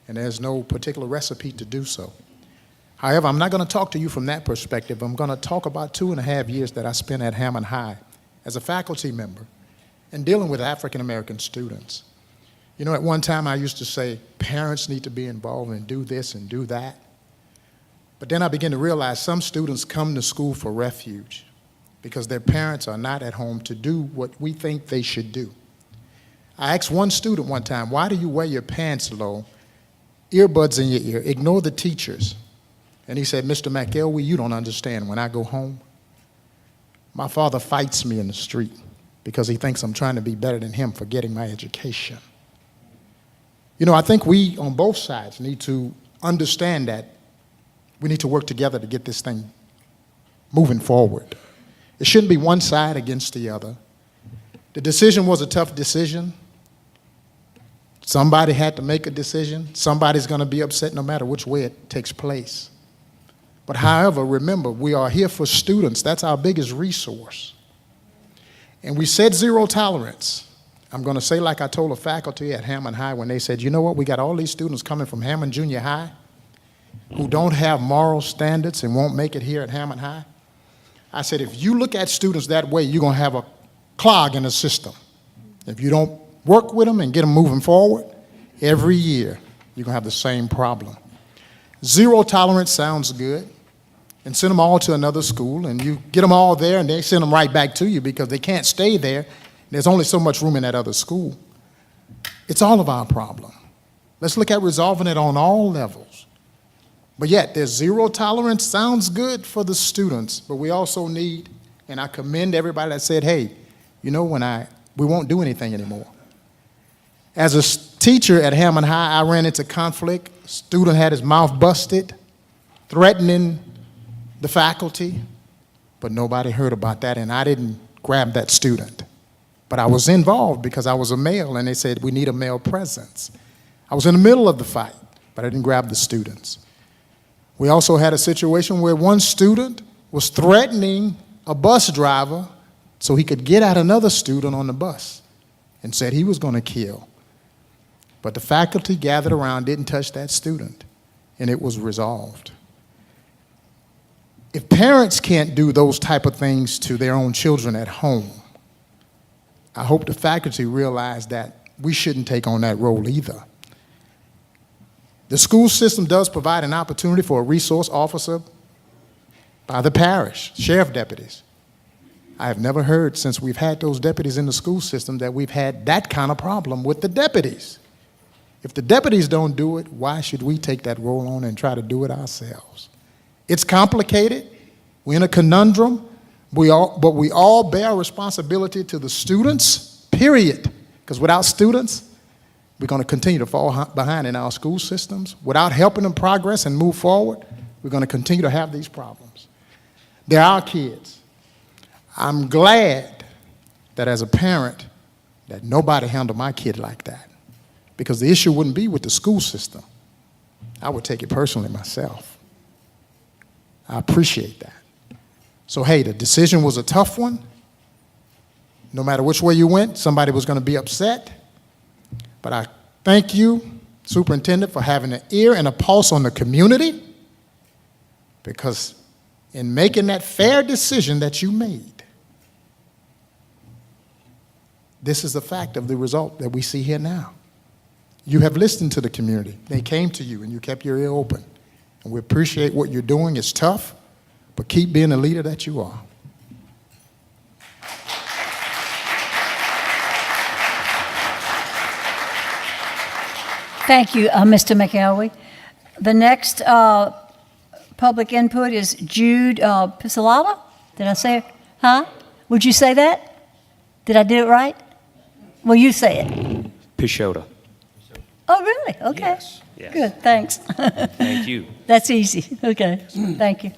and there's no particular recipe to do so. However, I'm not going to talk to you from that perspective. I'm going to talk about 2.5 years that I spent at Hammond High as a faculty member and dealing with African-American students. You know, at one time I used to say, parents need to be involved and do this and do that. But then I began to realize some students come to school for refuge because their parents are not at home to do what we think they should do. I asked one student one time, why do you wear your pants low, earbuds in your ear, ignore the teachers? And he said, Mr. McElwee, you don't understand. When I go home, my father fights me in the street because he thinks I'm trying to be better than him for getting my education. You know, I think we on both sides need to understand that We need to work together to get this thing moving forward. It shouldn't be one side against the other. The decision was a tough decision. Somebody had to make a decision. Somebody's going to be upset no matter which way it takes place. But however, remember, we are here for students. That's our biggest resource. And we said zero tolerance. I'm going to say like I told the faculty at Hammond High when they said, you know what, we got all these students coming from Hammond Junior High who don't have moral standards and won't make it here at Hammond High. I said, if you look at students that way, you're going to have a clog in the system. If you don't work with them and get them moving forward, every year you're going to have the same problem. Zero tolerance sounds good. And send them all to another school, and you get them all there, and they send them right back to you because they can't stay there. There's only so much room in that other school. It's all of our problem. Let's look at resolving it on all levels. But yet, there's zero tolerance. Sounds good for the students, but we also need, and I commend everybody that said, hey, you know, we won't do anything anymore. As a teacher at Hammond High, I ran into conflict. Student had his mouth busted, threatening the faculty, but nobody heard about that, and I didn't grab that student. But I was involved because I was a male, and they said, we need a male presence. I was in the middle of the fight, but I didn't grab the students. We also had a situation where one student was threatening a bus driver so he could get at another student on the bus and said he was going to kill. But the faculty gathered around, didn't touch that student, and it was resolved. If parents can't do those type of things to their own children at home, I hope the faculty realize that we shouldn't take on that role either. The school system does provide an opportunity for a resource officer by the parish, sheriff deputies. I have never heard since we've had those deputies in the school system that we've had that kind of problem with the deputies. If the deputies don't do it, why should we take that role on and try to do it ourselves? It's complicated. We're in a conundrum. But we all bear responsibility to the students, period. Because without students, we're going to continue to fall behind in our school systems. Without helping them progress and move forward, we're going to continue to have these problems. They're our kids. I'm glad that as a parent, that nobody handled my kid like that. Because the issue wouldn't be with the school system. I would take it personally myself. I appreciate that. So, hey, the decision was a tough one. No matter which way you went, somebody was going to be upset. But I thank you, Superintendent, for having an ear and a pulse on the community, because in making that fair decision that you made, this is the fact of the result that we see here now. You have listened to the community. They came to you, and you kept your ear open. And we appreciate what you're doing. It's tough, but keep being the leader that you are. Thank you, Mr. McElwee. The next public input is Jude Pisalata. Did I say it? Huh? Would you say that? Did I do it right? Well, you say it. Pishota. Oh, really? Okay. Yes. Yes. Good, thanks. Thank you. That's easy. Okay, thank you.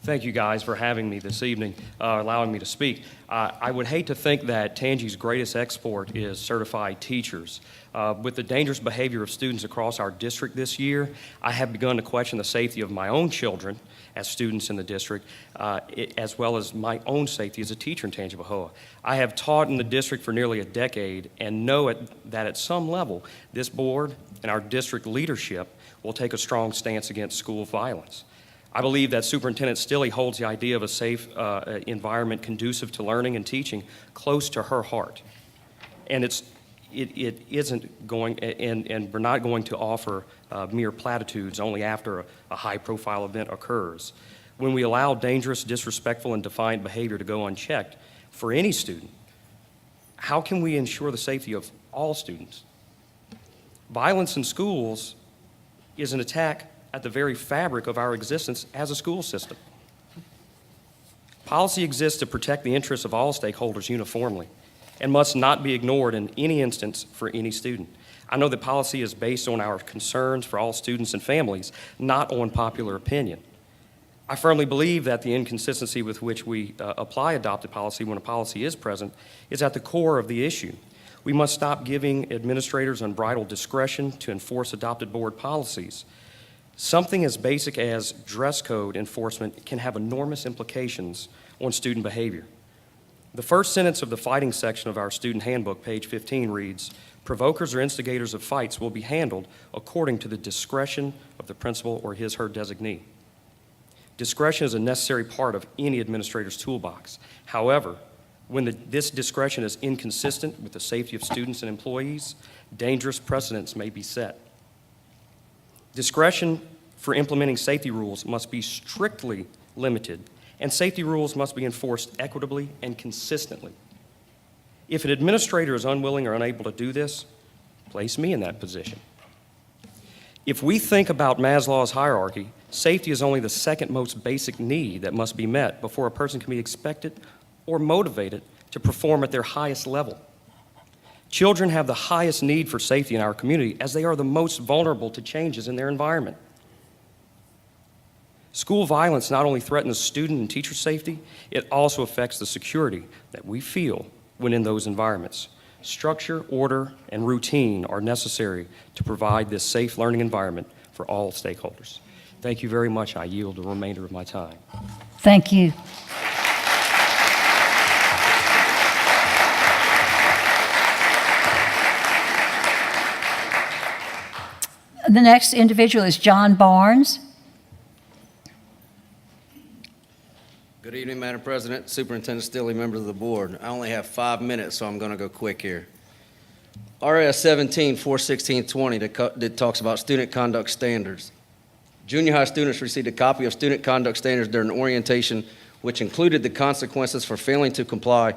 Thank you guys for having me this evening, allowing me to speak. I would hate to think that Tangi's greatest export is certified teachers. With the dangerous behavior of students across our district this year, I have begun to question the safety of my own children as students in the district, as well as my own safety as a teacher in Tangipahoa. I have taught in the district for nearly a decade and know that at some level, this board and our district leadership will take a strong stance against school violence. I believe that Superintendent Stilley holds the idea of a safe environment conducive to learning and teaching close to her heart. And it isn't going, and we're not going to offer mere platitudes only after a high-profile event occurs. When we allow dangerous, disrespectful, and defiant behavior to go unchecked for any student, how can we ensure the safety of all students? Violence in schools is an attack at the very fabric of our existence as a school system. Policy exists to protect the interests of all stakeholders uniformly and must not be ignored in any instance for any student. I know that policy is based on our concerns for all students and families, not on popular opinion. I firmly believe that the inconsistency with which we apply adopted policy when a policy is present is at the core of the issue. We must stop giving administrators unbridled discretion to enforce adopted board policies. Something as basic as dress code enforcement can have enormous implications on student behavior. The first sentence of the fighting section of our student handbook, page 15, reads, "Provokers or instigators of fights will be handled according to the discretion of the principal or his/her designee." Discretion is a necessary part of any administrator's toolbox. However, when this discretion is inconsistent with the safety of students and employees, dangerous precedents may be set. Discretion for implementing safety rules must be strictly limited, and safety rules must be enforced equitably and consistently. If an administrator is unwilling or unable to do this, place me in that position. If we think about Maslow's hierarchy, safety is only the second most basic need that must be met before a person can be expected or motivated to perform at their highest level. Children have the highest need for safety in our community as they are the most vulnerable to changes in their environment. School violence not only threatens student and teacher safety, it also affects the security that we feel when in those environments. Structure, order, and routine are necessary to provide this safe learning environment for all stakeholders. Thank you very much. I yield the remainder of my time. Thank you. The next individual is John Barnes. Good evening, Madam President, Superintendent Stilley, members of the board. I only have 5 minutes, so I'm going to go quick here. RS 17-416-20 that talks about student conduct standards. Junior high students received a copy of student conduct standards during orientation, which included the consequences for failing to comply.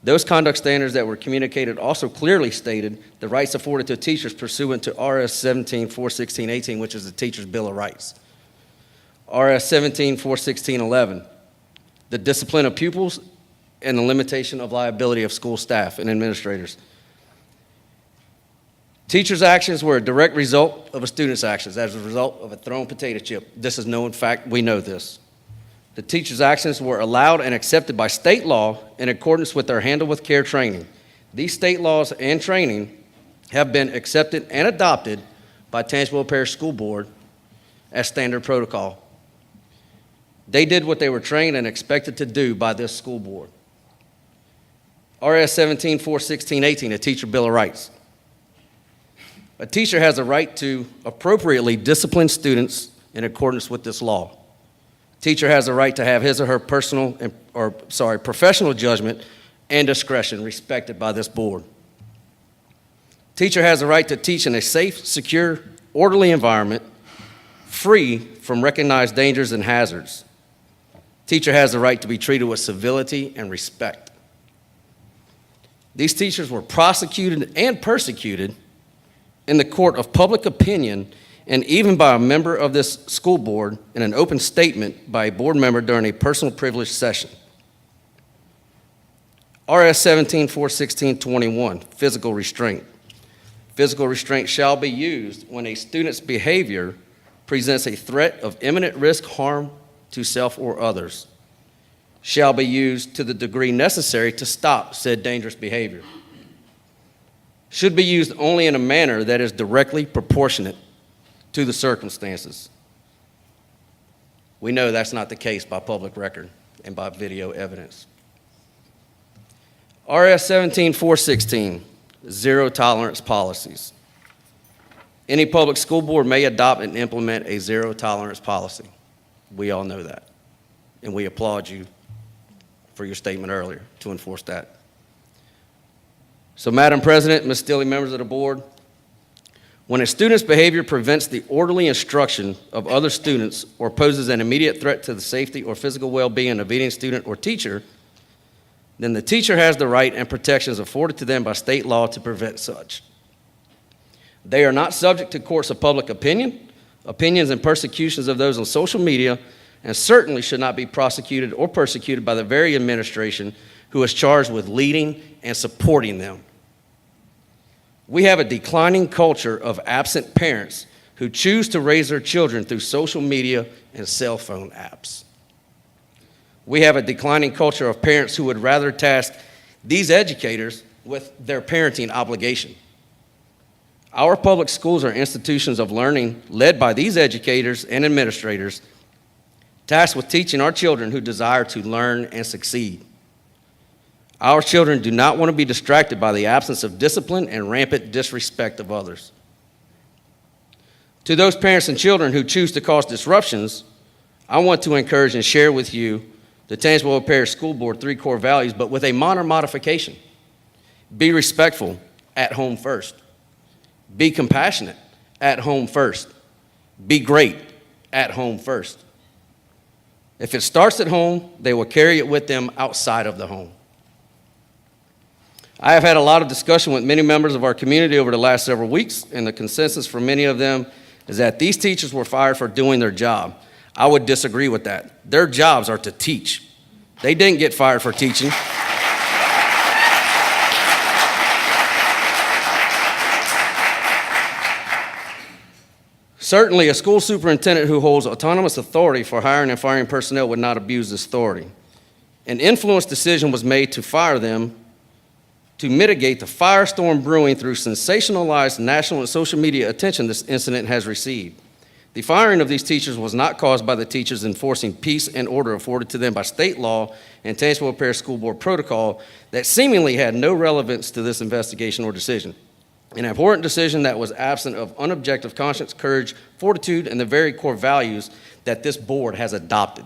Those conduct standards that were communicated also clearly stated the rights afforded to teachers pursuant to RS 17-416-18, which is the Teacher's Bill of Rights. RS 17-416-11. The discipline of pupils and the limitation of liability of school staff and administrators. Teachers' actions were a direct result of a student's actions as a result of a thrown potato chip. This is known fact, we know this. The teachers' actions were allowed and accepted by state law in accordance with their Handle with Care training. These state laws and training have been accepted and adopted by Tangipahoa Parish School Board as standard protocol. They did what they were trained and expected to do by this school board. RS 17-416-18, a Teacher Bill of Rights. A teacher has a right to appropriately discipline students in accordance with this law. Teacher has a right to have his or her professional judgment and discretion respected by this board. Teacher has a right to teach in a safe, secure, orderly environment, free from recognized dangers and hazards. Teacher has the right to be treated with civility and respect. These teachers were prosecuted and persecuted in the court of public opinion and even by a member of this school board in an open statement by a board member during a personal privilege session. RS 17-416-21, physical restraint. Physical restraint shall be used when a student's behavior presents a threat of imminent risk, harm to self or others. Shall be used to the degree necessary to stop said dangerous behavior. Should be used only in a manner that is directly proportionate to the circumstances. We know that's not the case by public record and by video evidence. RS 17-416, zero tolerance policies. Any public school board may adopt and implement a zero tolerance policy. We all know that, and we applaud you for your statement earlier to enforce that. So, Madam President, Ms. Stilley, members of the board, when a student's behavior prevents the orderly instruction of other students or poses an immediate threat to the safety or physical well-being of any student or teacher, then the teacher has the right and protections afforded to them by state law to prevent such. They are not subject to courts of public opinion, opinions and persecutions of those on social media, and certainly should not be prosecuted or persecuted by the very administration who is charged with leading and supporting them. We have a declining culture of absent parents who choose to raise their children through social media and cell phone apps. We have a declining culture of parents who would rather task these educators with their parenting obligation. Our public schools are institutions of learning led by these educators and administrators tasked with teaching our children who desire to learn and succeed. Our children do not want to be distracted by the absence of discipline and rampant disrespect of others. To those parents and children who choose to cause disruptions, I want to encourage and share with you the Tangipahoa Parish School Board 3 core values, but with a minor modification. Be respectful at home first. Be compassionate at home first. Be great at home first. If it starts at home, they will carry it with them outside of the home. I have had a lot of discussion with many members of our community over the last several weeks, and the consensus for many of them is that these teachers were fired for doing their job. I would disagree with that. Their jobs are to teach. They didn't get fired for teaching. Certainly, a school superintendent who holds autonomous authority for hiring and firing personnel would not abuse this authority. An influenced decision was made to fire them to mitigate the firestorm brewing through sensationalized national and social media attention this incident has received. The firing of these teachers was not caused by the teachers enforcing peace and order afforded to them by state law and Tangipahoa Parish School Board protocol that seemingly had no relevance to this investigation or decision. An abhorrent decision that was absent of unobjective conscience, courage, fortitude, and the very core values that this board has adopted.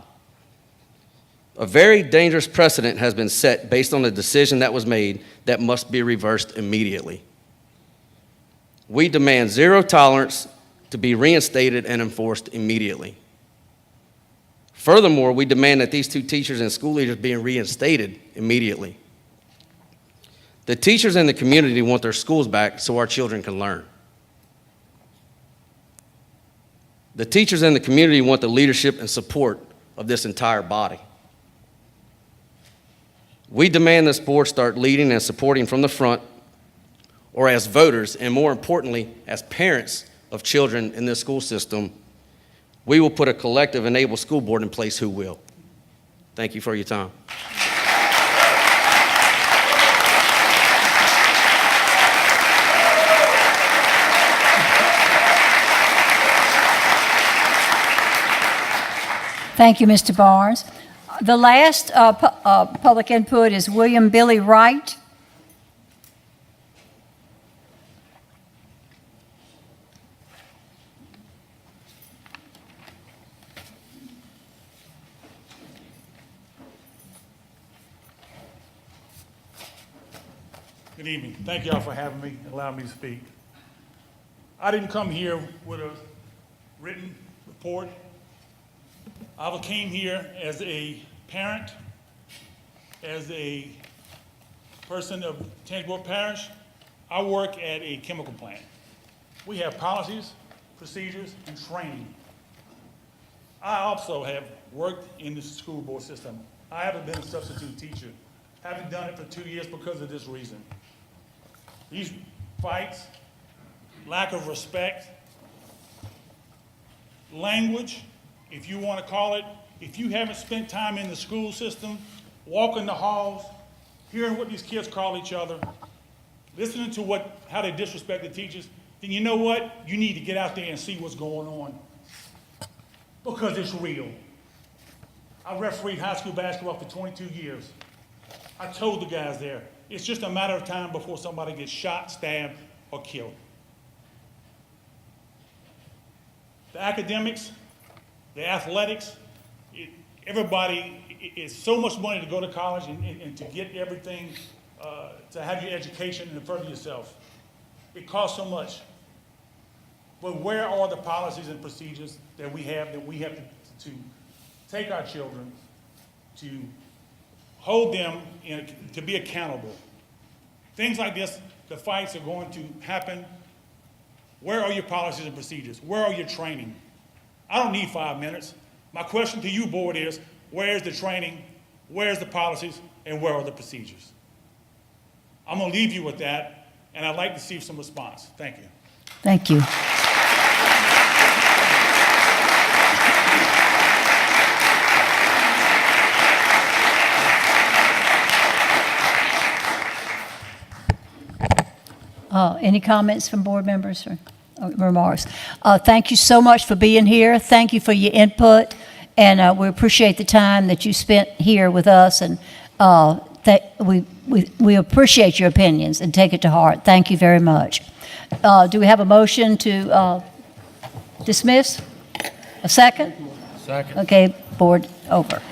A very dangerous precedent has been set based on a decision that was made that must be reversed immediately. We demand zero tolerance to be reinstated and enforced immediately. Furthermore, we demand that these two teachers and school leaders be reinstated immediately. The teachers in the community want their schools back so our children can learn. The teachers in the community want the leadership and support of this entire body. We demand this board start leading and supporting from the front, or as voters, and more importantly, as parents of children in this school system, we will put a collective and able school board in place who will. Thank you for your time. Thank you, Mr. Barnes. The last public input is William Billy Wright. Good evening. Thank y'all for having me and allowing me to speak. I didn't come here with a written report. I came here as a parent, as a person of Tangipahoa Parish. I work at a chemical plant. We have policies, procedures, and training. I also have worked in the school board system. I haven't been a substitute teacher. Haven't done it for 2 years because of this reason. These fights, lack of respect, language, if you want to call it, if you haven't spent time in the school system, walking the halls, hearing what these kids call each other, listening to how they disrespect the teachers, then you know what? You need to get out there and see what's going on, because it's real. I refereed high school basketball for 22 years. I told the guys there, it's just a matter of time before somebody gets shot, stabbed, or killed. The academics, the athletics, everybody, it's so much money to go to college and to get everything, to have your education and further yourself. It costs so much. But where are the policies and procedures that we have to take our children, to hold them, to be accountable? Things like this, the fights are going to happen. Where are your policies and procedures? Where are your training? I don't need 5 minutes. My question to you, board, is where's the training, where's the policies, and where are the procedures? I'm going to leave you with that, and I'd like to see some response. Thank you. Thank you. Any comments from board members or remarks? Thank you so much for being here. Thank you for your input, and we appreciate the time that you spent here with us, and we appreciate your opinions and take it to heart. Thank you very much. Do we have a motion to dismiss? A second? Second. Okay, board over.